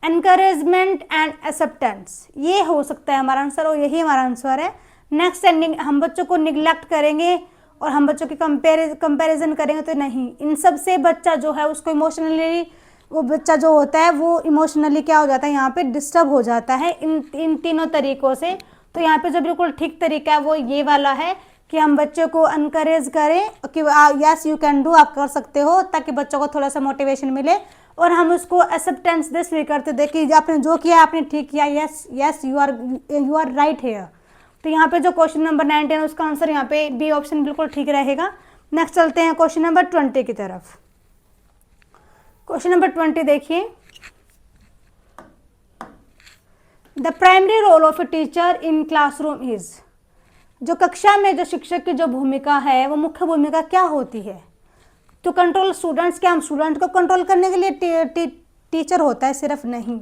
एनकरेजमेंट एंड एक्सेप्टेंस, ये हो सकता है हमारा आंसर, और यही हमारा आंसर है। नेक्स्ट, हम बच्चों को निगलेक्ट करेंगे और हम बच्चों की कंपैरिजन करेंगे, तो नहीं। इन सब से बच्चा जो है उसको इमोशनली, वो बच्चा जो होता है वो इमोशनली क्या हो जाता है, यहाँ पे डिस्टर्ब हो जाता है इन तीनों तरीकों से। तो यहाँ पे जो बिल्कुल ठीक तरीका है वो ये वाला है कि हम बच्चों को एनकरेज करें कि यस यू कैन डू, आप कर सकते हो, ताकि बच्चों को थोड़ा सा मोटिवेशन मिले, और हम उसको एक्सेप्टेंस दे, स्वीकारते दे कि आपने जो किया आपने ठीक किया, yes you are right here. तो यहाँ पे जो क्वेश्चन नंबर 19 उसका आंसर यहाँ पे बी ऑप्शन बिल्कुल ठीक रहेगा। नेक्स्ट चलते हैं क्वेश्चन नंबर 20 की तरफ। क्वेश्चन नंबर 20 देखिए, the primary role of a teacher in classroom is, जो कक्षा में जो शिक्षक की जो भूमिका है वो मुख्य भूमिका क्या होती है? टू कंट्रोल स्टूडेंट्स, क्या हम स्टूडेंट को कंट्रोल करने के लिए टीचर होता है? सिर्फ नहीं।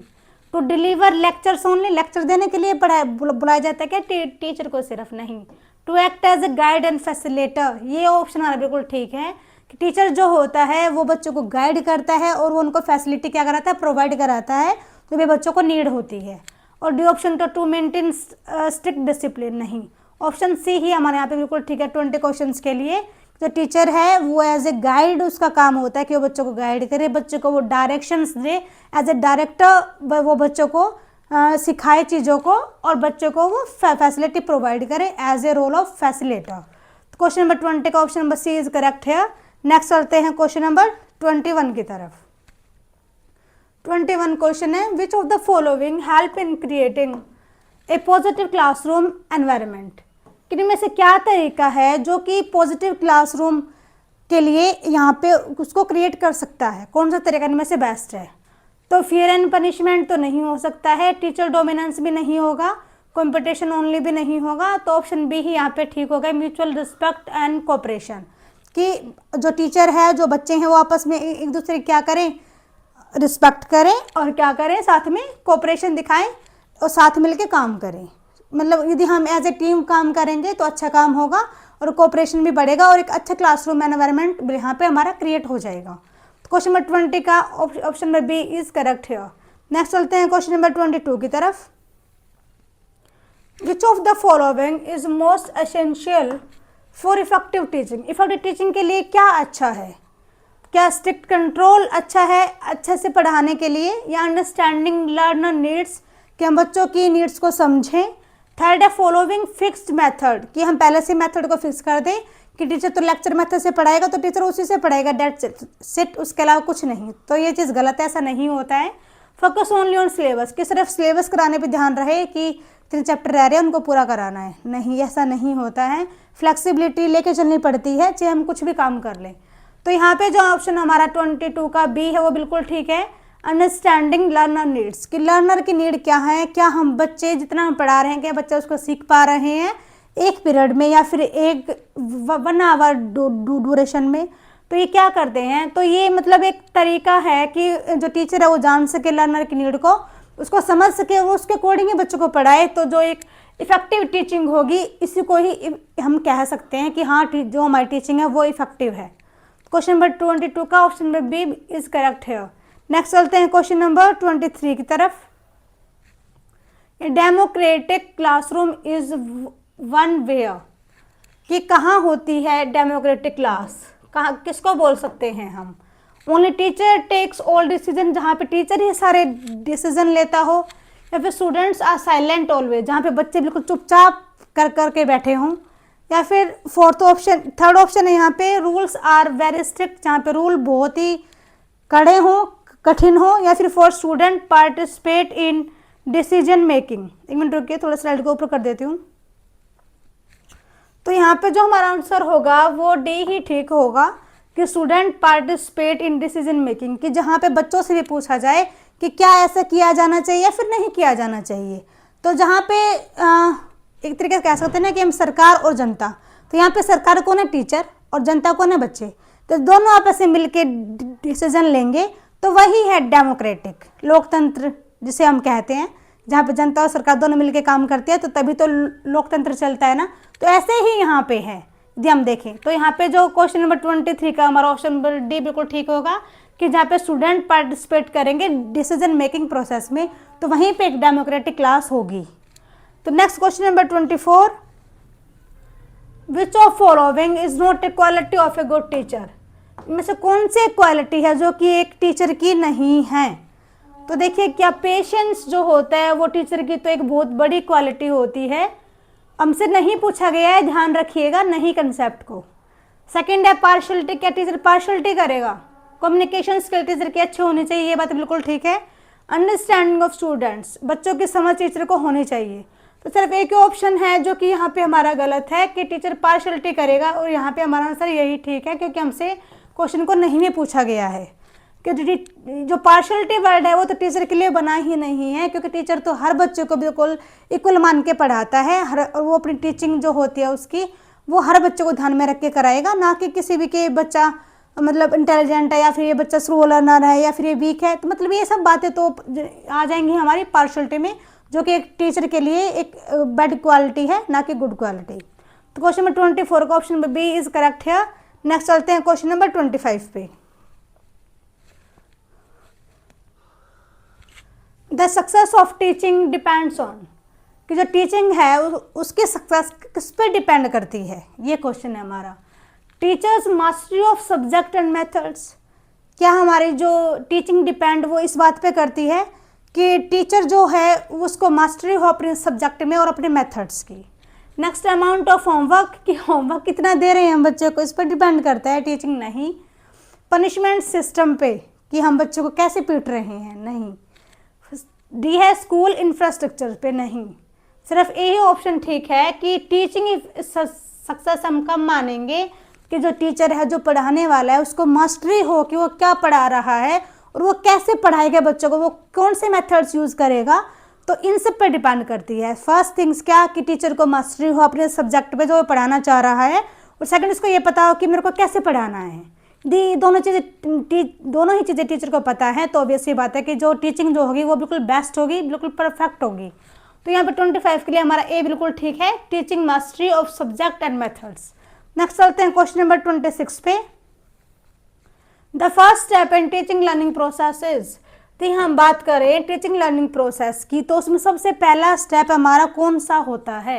To deliver lectures only, lecture देने के लिए बुलाया जाता है क्या टीचर को? सिर्फ नहीं। To act as a guide and facilitator, ये ऑप्शन हमारा बिल्कुल ठीक है कि टीचर जो होता है वो बच्चों को गाइड करता है और वो उनको फैसिलिटी क्या कराता है, प्रोवाइड कराता है, जो भी बच्चों को नीड होती है। और डी ऑप्शन तो टू मेंटेन स्ट्रिक्ट डिसिप्लिन, नहीं। ऑप्शन सी ही हमारे यहाँ पे बिल्कुल ठीक है 20 क्वेश्चंस के लिए। जो टीचर है वो एज ए गाइड, उसका काम होता है कि वो बच्चों को गाइड करे, बच्चों को वो डायरेक्शंस दे, एज ए डायरेक्टर वो बच्चों को सिखाए चीज़ों को, और बच्चों को वो फैसिलिटी प्रोवाइड करे as a role of facilitator. तो क्वेश्चन नंबर 20 का option number C is correct है। नेक्स्ट चलते हैं क्वेश्चन नंबर 21 की तरफ। 21 क्वेश्चन है, विच of the following help in creating a positive classroom environment, कि इनमें से क्या तरीका है जो कि पॉजिटिव क्लासरूम के लिए यहाँ पे उसको क्रिएट कर सकता है? कौन सा तरीका इनमें से बेस्ट है? तो फियर एंड पनिशमेंट तो नहीं हो सकता है, टीचर डोमिनेंस भी नहीं होगा, कंपटीशन ओनली भी नहीं होगा। तो ऑप्शन बी ही यहाँ पे ठीक होगा, म्यूचुअल रिस्पेक्ट एंड कोऑपरेशन, कि जो टीचर है जो बच्चे हैं वो आपस में एक दूसरे क्या करें, रिस्पेक्ट करें, और क्या करें, साथ में कोऑपरेशन दिखाएं और साथ मिलके काम करें। मतलब यदि हम एज ए टीम काम करेंगे तो अच्छा काम होगा और कोऑपरेशन भी बढ़ेगा और एक अच्छा क्लासरूम एनवायरनमेंट यहाँ पे हमारा क्रिएट हो जाएगा। तो क्वेश्चन नंबर 20 का option number B is correct है। नेक्स्ट चलते हैं क्वेश्चन नंबर 22 की तरफ। Which of the following is most essential for effective teaching, effective teaching के लिए क्या अच्छा है? क्या स्ट्रिक्ट कंट्रोल अच्छा है अच्छे से पढ़ाने के लिए, या अंडरस्टैंडिंग लर्नर नीड्स कि हम बच्चों की नीड्स को समझें। थर्ड है फॉलोइंग फिक्स्ड मेथड कि हम पहले से मेथड को फिक्स कर दें कि टीचर तो लेक्चर मेथड से पढ़ाएगा तो टीचर उसी से पढ़ाएगा, डेट्स इट, उसके अलावा कुछ नहीं। तो ये चीज़ गलत है, ऐसा नहीं होता है। फोकस ओनली ऑन सिलेबस कि सिर्फ सिलेबस कराने पे ध्यान रहे कि 3 चैप्टर रह रहे हैं उनको पूरा कराना है, नहीं, ऐसा नहीं होता है। फ्लेक्सिबिलिटी लेके चलनी पड़ती है चाहे हम कुछ भी काम कर लें। तो यहाँ पे जो ऑप्शन हमारा 22 का बी है वो बिल्कुल ठीक है। अंडरस्टैंडिंग लर्नर नीड्स कि लर्नर की नीड क्या है, क्या हम बच्चे जितना हम पढ़ा रहे हैं क्या बच्चे उसको सीख पा रहे हैं एक पीरियड में या फिर एक 1 आवर ड्यूरेशन में। तो ये क्या करते हैं, तो ये मतलब एक तरीका है कि जो टीचर है वो जान सके लर्नर की नीड को, उसको समझ सके, वो उसके अकॉर्डिंग ही बच्चों को पढ़ाए। तो जो एक इफेक्टिव टीचिंग होगी इसी को ही हम कह सकते हैं कि हाँ जो हमारी टीचिंग है वो इफेक्टिव है। क्वेश्चन नंबर 22 का option number B is correct है। नेक्स्ट चलते हैं क्वेश्चन नंबर 23 की तरफ। Democratic classroom is one where कि कहाँ होती है डेमोक्रेटिक क्लास, कहाँ किसको बोल सकते हैं हम। Only teacher takes all decision जहाँ पे टीचर ही सारे डिसीजन लेता हो, या फिर स्टूडेंट्स आर साइलेंट ऑलवेज जहाँ पे बच्चे बिल्कुल चुपचाप कर के बैठे हों, या फिर थर्ड ऑप्शन है यहाँ पे रूल्स आर वेरी स्ट्रिक्ट जहाँ पे रूल बहुत ही कड़े हों, कठिन हो, या फिर for student participate in decision making. एक मिनट रुकिए, थोड़ा स्लाइड को ऊपर कर देती हूँ। तो यहाँ पे जो हमारा आंसर होगा वो डी ही ठीक होगा कि student participate in decision making कि जहाँ पे बच्चों से भी पूछा जाए कि क्या ऐसा किया जाना चाहिए या फिर नहीं किया जाना चाहिए। तो जहाँ पे एक तरीके से कह सकते हैं ना कि हम सरकार और जनता, तो यहाँ पे सरकार कौन है, टीचर, और जनता कौन है, बच्चे। तो दोनों आपस में मिलके डिसीजन लेंगे तो वही है डेमोक्रेटिक लोकतंत्र जिसे हम कहते हैं, जहाँ पे जनता और सरकार दोनों मिलके काम करती है तो तभी तो लोकतंत्र चलता है ना। तो ऐसे ही यहाँ पे है, यदि हम देखें तो यहाँ पे जो क्वेश्चन नंबर 23 का हमारा ऑप्शन नंबर डी बिल्कुल ठीक होगा कि जहाँ पे स्टूडेंट पार्टिसिपेट करेंगे डिसीजन मेकिंग प्रोसेस में तो वहीं पे एक डेमोक्रेटिक क्लास होगी। तो next question number 24, which of following is not a quality of a good teacher, में से कौन सी क्वालिटी है जो कि एक टीचर की नहीं है। तो देखिए क्या पेशेंस जो होता है वो टीचर की तो एक बहुत बड़ी क्वालिटी होती है, हमसे नहीं पूछा गया है, ध्यान रखिएगा नहीं कंसेप्ट को। सेकंड है पार्शलिटी, क्या टीचर पार्शलिटी करेगा। कम्युनिकेशन स्किल टीचर की अच्छी होनी चाहिए, ये बात बिल्कुल ठीक है। अंडरस्टैंडिंग ऑफ स्टूडेंट्स, बच्चों की समझ टीचर को होनी चाहिए। तो सिर्फ एक ही ऑप्शन है जो कि यहाँ पे हमारा गलत है कि टीचर पार्शलिटी करेगा, और यहाँ पे हमारा आंसर यही ठीक है क्योंकि हमसे क्वेश्चन को नहीं पूछा गया है कि जो पार्शलिटी वर्ड है वो तो टीचर के लिए बना ही नहीं है, क्योंकि टीचर तो हर बच्चे को बिल्कुल इक्वल मान के पढ़ाता है, और वो अपनी टीचिंग जो होती है उसकी वो हर बच्चे को ध्यान में रख के कराएगा, ना कि किसी भी के बच्चा मतलब इंटेलिजेंट है या फिर ये बच्चा स्लो लर्नर है या फिर ये वीक है। तो मतलब ये सब बातें तो आ जाएंगी हमारी पार्शलिटी में, जो कि एक टीचर के लिए एक बैड क्वालिटी है, ना कि गुड क्वालिटी। तो क्वेश्चन नंबर 24 का option number B is correct है। नेक्स्ट चलते हैं क्वेश्चन नंबर 25 पे। The success of teaching depends on, कि जो टीचिंग है उसकी सक्सेस किस पे डिपेंड करती है, ये क्वेश्चन है हमारा। Teachers mastery of subject and methods, क्या हमारी जो टीचिंग डिपेंड वो इस बात पे करती है कि टीचर जो है उसको मास्टरी हो अपने सब्जेक्ट में और अपने मेथड्स की। नेक्स्ट अमाउंट ऑफ होमवर्क, कि होमवर्क कितना दे रहे हैं हम बच्चों को, इस पर डिपेंड करता है, टीचिंग नहीं। पनिशमेंट सिस्टम पे कि हम बच्चों को कैसे पीट रहे हैं, नहीं। डी है स्कूल इंफ्रास्ट्रक्चर पे, नहीं। सिर्फ यही ऑप्शन ठीक है कि टीचिंग सक्सेस हम कम मानेंगे कि जो टीचर है जो पढ़ाने वाला है उसको मास्टरी हो कि वो क्या पढ़ा रहा है और वो कैसे पढ़ाएगा बच्चों को, वो कौन से मेथड्स यूज़ करेगा। तो इन सब पे डिपेंड करती है। फर्स्ट थिंग्स क्या कि टीचर को मास्टरी हो अपने सब्जेक्ट पे जो वो पढ़ाना चाह रहा है, और सेकंड इसको ये पता हो कि मेरे को कैसे पढ़ाना है। दोनों ही चीज़ें टीचर को पता है, तो ऑब्वियस ये बात है कि जो टीचिंग जो होगी वो बिल्कुल बेस्ट होगी, बिल्कुल परफेक्ट होगी। तो यहाँ पे 25 के लिए हमारा ए बिल्कुल ठीक है, teaching mastery of subject and methods. Next चलते हैं क्वेश्चन नंबर 26 पे। The first step in teaching learning process is, तो हम बात करें टीचिंग लर्निंग प्रोसेस की तो उसमें सबसे पहला स्टेप हमारा कौन सा होता है,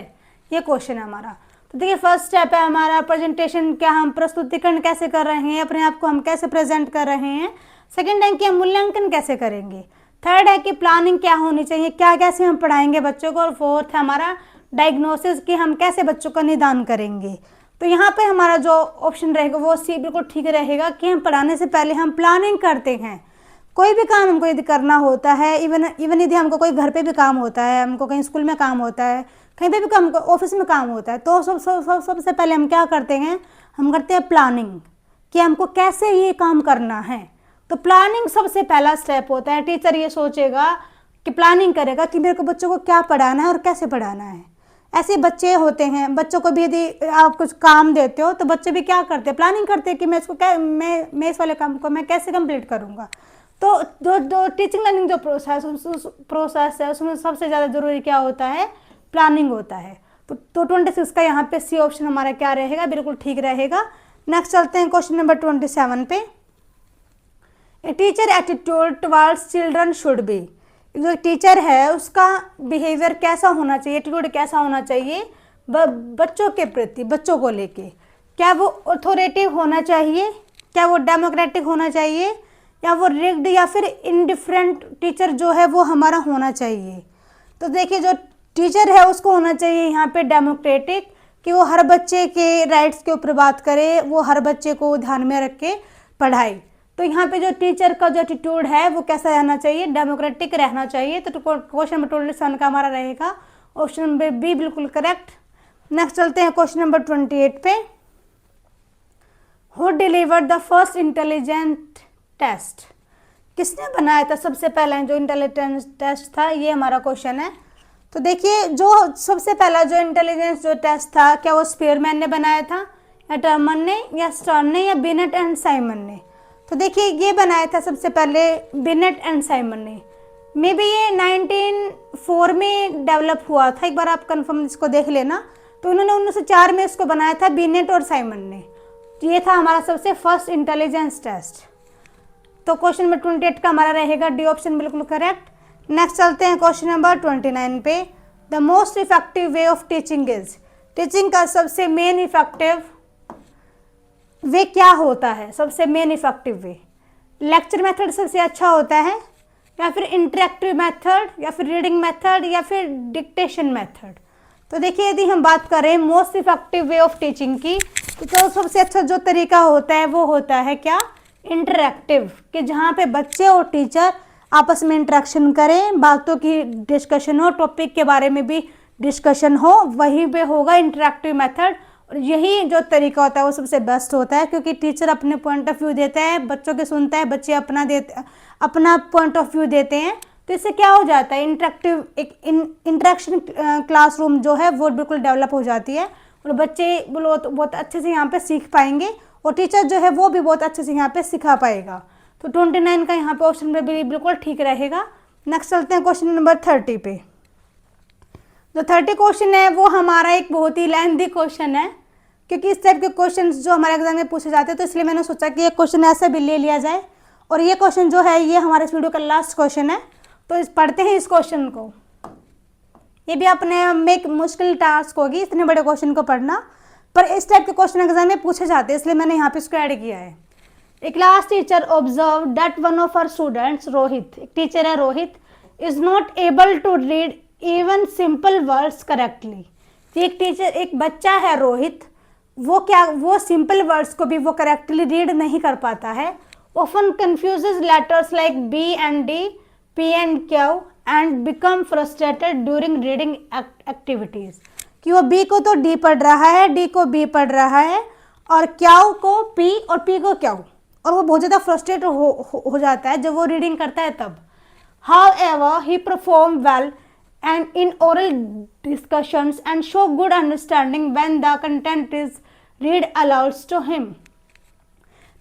ये क्वेश्चन है हमारा। तो देखिए फर्स्ट स्टेप है हमारा प्रेजेंटेशन, क्या हम प्रस्तुतिकरण कैसे कर रहे हैं, अपने आप को हम कैसे प्रेजेंट कर रहे हैं। सेकंड है कि हम मूल्यांकन कैसे करेंगे। थर्ड है कि प्लानिंग क्या होनी चाहिए, क्या कैसे हम पढ़ाएंगे बच्चों को। और फोर्थ है हमारा डायग्नोसिस, कि हम कैसे बच्चों का निदान करेंगे। तो यहाँ पे हमारा जो ऑप्शन रहेगा वो सी बिल्कुल ठीक रहेगा कि हम पढ़ाने से पहले हम प्लानिंग करते हैं। कोई भी काम हमको यदि करना होता है, इवन यदि हमको कोई घर पे भी काम होता है, हमको कहीं स्कूल में काम होता है, कहीं पे भी काम, ऑफिस में काम होता है, तो सबसे पहले हम क्या करते हैं, हम करते हैं प्लानिंग कि हमको कैसे ये काम करना है। तो प्लानिंग सबसे पहला स्टेप होता है। टीचर ये सोचेगा कि प्लानिंग करेगा कि मेरे को बच्चों को क्या पढ़ाना है और कैसे पढ़ाना है। ऐसे बच्चे होते हैं, बच्चों को भी यदि आप कुछ काम देते हो तो बच्चे भी क्या करते हैं, प्लानिंग करते हैं कि मैं इसको क्या मैं इस वाले काम को मैं कैसे कंप्लीट करूँगा। तो जो टीचिंग लर्निंग जो प्रोसेस है उसमें सबसे ज़्यादा ज़रूरी क्या होता है, प्लानिंग होता है। तो 26 का यहाँ पे सी ऑप्शन हमारा क्या रहेगा, बिल्कुल ठीक रहेगा। नेक्स्ट चलते हैं क्वेश्चन नंबर 27 पे। A teacher attitude towards children should be, जो टीचर है उसका बिहेवियर कैसा होना चाहिए, एटीट्यूड कैसा होना चाहिए बच्चों के प्रति, बच्चों को लेके। क्या वो ऑथोरेटिव होना चाहिए, क्या वो डेमोक्रेटिक होना चाहिए, या वो रिग्ड या फिर इनडिफरेंट टीचर जो है वो हमारा होना चाहिए। तो देखिए जो टीचर है उसको होना चाहिए यहाँ पे डेमोक्रेटिक, कि वो हर बच्चे के राइट्स के ऊपर बात करे, वो हर बच्चे को ध्यान में रख के पढ़ाए। तो यहाँ पे जो टीचर का जो एटीट्यूड है वो कैसा रहना चाहिए, डेमोक्रेटिक रहना चाहिए। तो क्वेश्चन नंबर 27 का हमारा रहेगा ऑप्शन नंबर बी बिल्कुल करेक्ट। नेक्स्ट चलते हैं क्वेश्चन नंबर 28 पे। Who delivered the first intelligent test, किसने बनाया था सबसे पहला जो इंटेलिजेंस टेस्ट था, ये हमारा क्वेश्चन है। तो देखिए जो सबसे पहला जो इंटेलिजेंस जो टेस्ट था, क्या वो स्पीयरमैन ने बनाया था, या टर्मन ने, या स्टर्न ने, या बिनेट एंड साइमन ने। तो देखिए ये बनाया था सबसे पहले बिनेट एंड साइमन ने। मे बी ये 1904 में डेवलप हुआ था, एक बार आप कंफर्म इसको देख लेना। तो उन्होंने 1904 में इसको बनाया था, बिनेट और साइमन ने। ये था हमारा सबसे फर्स्ट इंटेलिजेंस टेस्ट। तो क्वेश्चन नंबर 28 का हमारा रहेगा डी ऑप्शन बिल्कुल करेक्ट। नेक्स्ट चलते हैं क्वेश्चन नंबर 29 पे। The most effective way of teaching is, teaching का सबसे मेन इफेक्टिव वे क्या होता है, सबसे main effective way. Lecture method सबसे अच्छा होता है, या फिर इंटरेक्टिव मेथड, या फिर रीडिंग मेथड, या फिर डिक्टेशन मेथड। तो देखिए यदि हम बात करें most effective way of teaching की, तो सबसे अच्छा जो तरीका होता है वो होता है क्या, इंटरेक्टिव, कि जहाँ पे बच्चे और टीचर आपस में इंटरेक्शन करें, बातों की डिस्कशन हो, टॉपिक के बारे में भी डिस्कशन हो, वहीं पे होगा इंटरेक्टिव मेथड। और यही जो तरीका होता है वो सबसे बेस्ट होता है, क्योंकि टीचर अपने पॉइंट ऑफ व्यू देते हैं, बच्चों के सुनता है, बच्चे अपना पॉइंट ऑफ व्यू देते हैं। तो इससे क्या हो जाता है, इंटरेक्टिव एक इंटरेक्शन क्लासरूम जो है वो बिल्कुल डेवलप हो जाती है, और बच्चे बहुत अच्छे से यहाँ पे सीख पाएंगे, और टीचर जो है वो भी बहुत अच्छे से यहाँ पे सिखा पाएगा। तो 29 का यहाँ पे ऑप्शन में भी बिल्कुल ठीक रहेगा। नेक्स्ट चलते हैं क्वेश्चन नंबर 30 पे। जो 30 क्वेश्चन है वो हमारा एक बहुत ही लेंथी क्वेश्चन है, क्योंकि इस टाइप के क्वेश्चन जो हमारे एग्जाम में पूछे जाते हैं, तो इसलिए मैंने सोचा कि ये क्वेश्चन ऐसे भी ले लिया जाए। और ये क्वेश्चन जो है ये हमारे इस वीडियो का लास्ट क्वेश्चन है। तो पढ़ते हैं इस क्वेश्चन को। ये भी अपने में एक मुश्किल टास्क होगी इतने बड़े क्वेश्चन को पढ़ना, पर इस टाइप के क्वेश्चन एग्जाम में पूछे जाते हैं, इसलिए मैंने यहाँ पे इसको ऐड किया है। A class teacher observe that one of our students, Rohit, एक टीचर है Rohit, is not able to read even simple words correctly. एक टीचर, एक बच्चा है रोहित, वो सिंपल वर्ड्स को भी वो करेक्टली रीड नहीं कर पाता है। Often confuses letters like B and D, P and Q, and become frustrated during reading activities. कि वो बी को तो डी पढ़ रहा है, डी को बी पढ़ रहा है, और क्यू को पी और पी को क्यू, और वो बहुत ज़्यादा फ्रस्ट्रेट हो जाता है जब वो रीडिंग करता है तब। However he perform well and in oral discussions and show good understanding when the content is read aloud to him।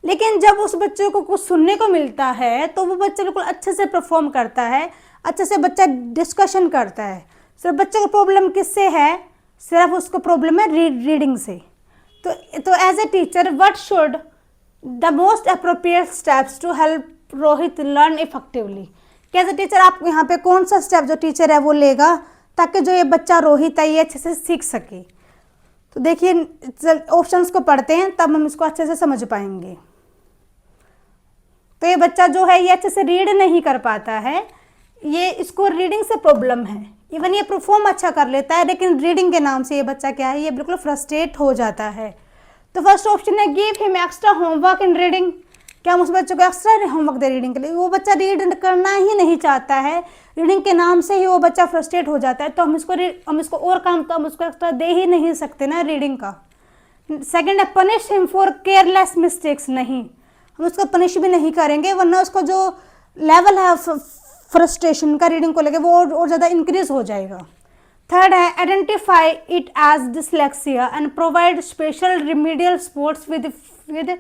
लेकिन जब उस बच्चे को कुछ सुनने को मिलता है तो वो बच्चा बिल्कुल अच्छे से परफॉर्म करता है, अच्छे से बच्चा डिस्कशन करता है। सिर्फ बच्चे को प्रॉब्लम किससे है, सिर्फ उसको प्रॉब्लम है रीडिंग से। तो as a teacher what should the most appropriate steps to help Rohit learn effectively. कैसे टीचर आप यहाँ पे कौन सा स्टेप जो टीचर है वो लेगा ताकि जो ये बच्चा रोहित है ये अच्छे से सीख सके। तो देखिए ऑप्शंस को पढ़ते हैं तब हम इसको अच्छे से समझ पाएंगे। तो ये बच्चा जो है ये अच्छे से रीड नहीं कर पाता है, ये इसको रीडिंग से प्रॉब्लम है। इवन ये परफॉर्म अच्छा कर लेता है लेकिन रीडिंग के नाम से ये बच्चा क्या है, ये बिल्कुल फ्रस्ट्रेट हो जाता है। तो फर्स्ट ऑप्शन है give him extra homework in reading. क्या हम उस बच्चे को एक्स्ट्रा होमवर्क दे रीडिंग के लिए? वो बच्चा रीड करना ही नहीं चाहता है, रीडिंग के नाम से ही वो बच्चा फ्रस्ट्रेट हो जाता है। तो हम इसको और काम तो हम उसको एक्स्ट्रा दे ही नहीं सकते ना रीडिंग का। सेकंड है punish him for careless mistakes. नहीं, हम उसको पनिश भी नहीं करेंगे वरना उसको जो लेवल है फ्रस्ट्रेशन का रीडिंग को लेकर वो और ज़्यादा इंक्रीज हो जाएगा। थर्ड है identify it as dyslexia and provide special remedial supports with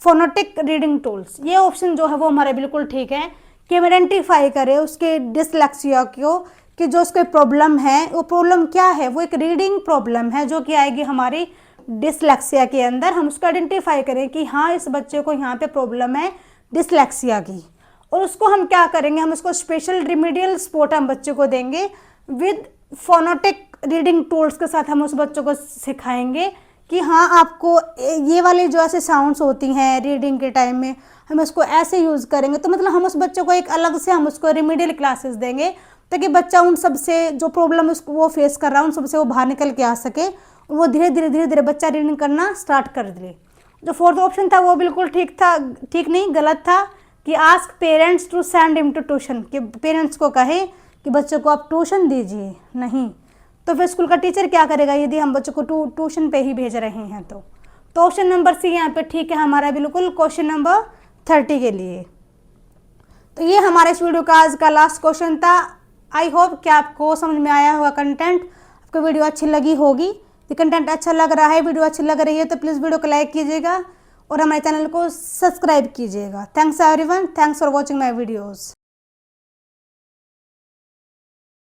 phonetic reading tools. ये ऑप्शन जो है वो हमारा बिल्कुल ठीक है कि हम आइडेंटिफाई करें उसके डिसलेक्सिया को, कि जो उसके प्रॉब्लम है वो प्रॉब्लम क्या है, वो एक रीडिंग प्रॉब्लम है जो कि आएगी हमारी डिसलेक्सिया के अंदर। हम उसको आइडेंटिफाई करें कि हाँ इस बच्चे को यहाँ पे प्रॉब्लम है डिसलेक्सिया की, और उसको हम क्या करेंगे, हम उसको स्पेशल रिमीडियल सपोर्ट हम बच्चे को देंगे विद फोनेटिक रीडिंग टूल्स के साथ। हम उस बच्चों को सिखाएंगे कि हाँ आपको ये वाले जो ऐसे साउंड्स होती हैं रीडिंग के टाइम में हम उसको ऐसे यूज़ करेंगे। तो मतलब हम उस बच्चे को एक अलग से हम उसको रिमीडियल क्लासेस देंगे ताकि बच्चा उन सब से जो प्रॉब्लम उसको वो फेस कर रहा है उन सब से वो बाहर निकल के आ सके, वो धीरे धीरे बच्चा रीडिंग करना स्टार्ट कर दे। जो फोर्थ ऑप्शन था वो बिल्कुल ठीक था, ठीक नहीं गलत था, कि ask parents to send him to tuition, कि पेरेंट्स को कहे कि बच्चों को आप ट्यूशन दीजिए। नहीं, तो फिर स्कूल का टीचर क्या करेगा यदि हम बच्चों को ट्यूशन पे ही भेज रहे हैं? तो ऑप्शन नंबर सी यहाँ पे ठीक है हमारा बिल्कुल क्वेश्चन नंबर 30 के लिए। तो ये हमारे इस वीडियो का आज का लास्ट क्वेश्चन था। आई होप कि आपको समझ में आया होगा कंटेंट, आपको वीडियो अच्छी लगी होगी। ये कंटेंट अच्छा लग रहा है, वीडियो अच्छी लग रही है तो प्लीज़ वीडियो को लाइक कीजिएगा और हमारे चैनल को सब्सक्राइब कीजिएगा। Thanks everyone, thanks for watching my videos.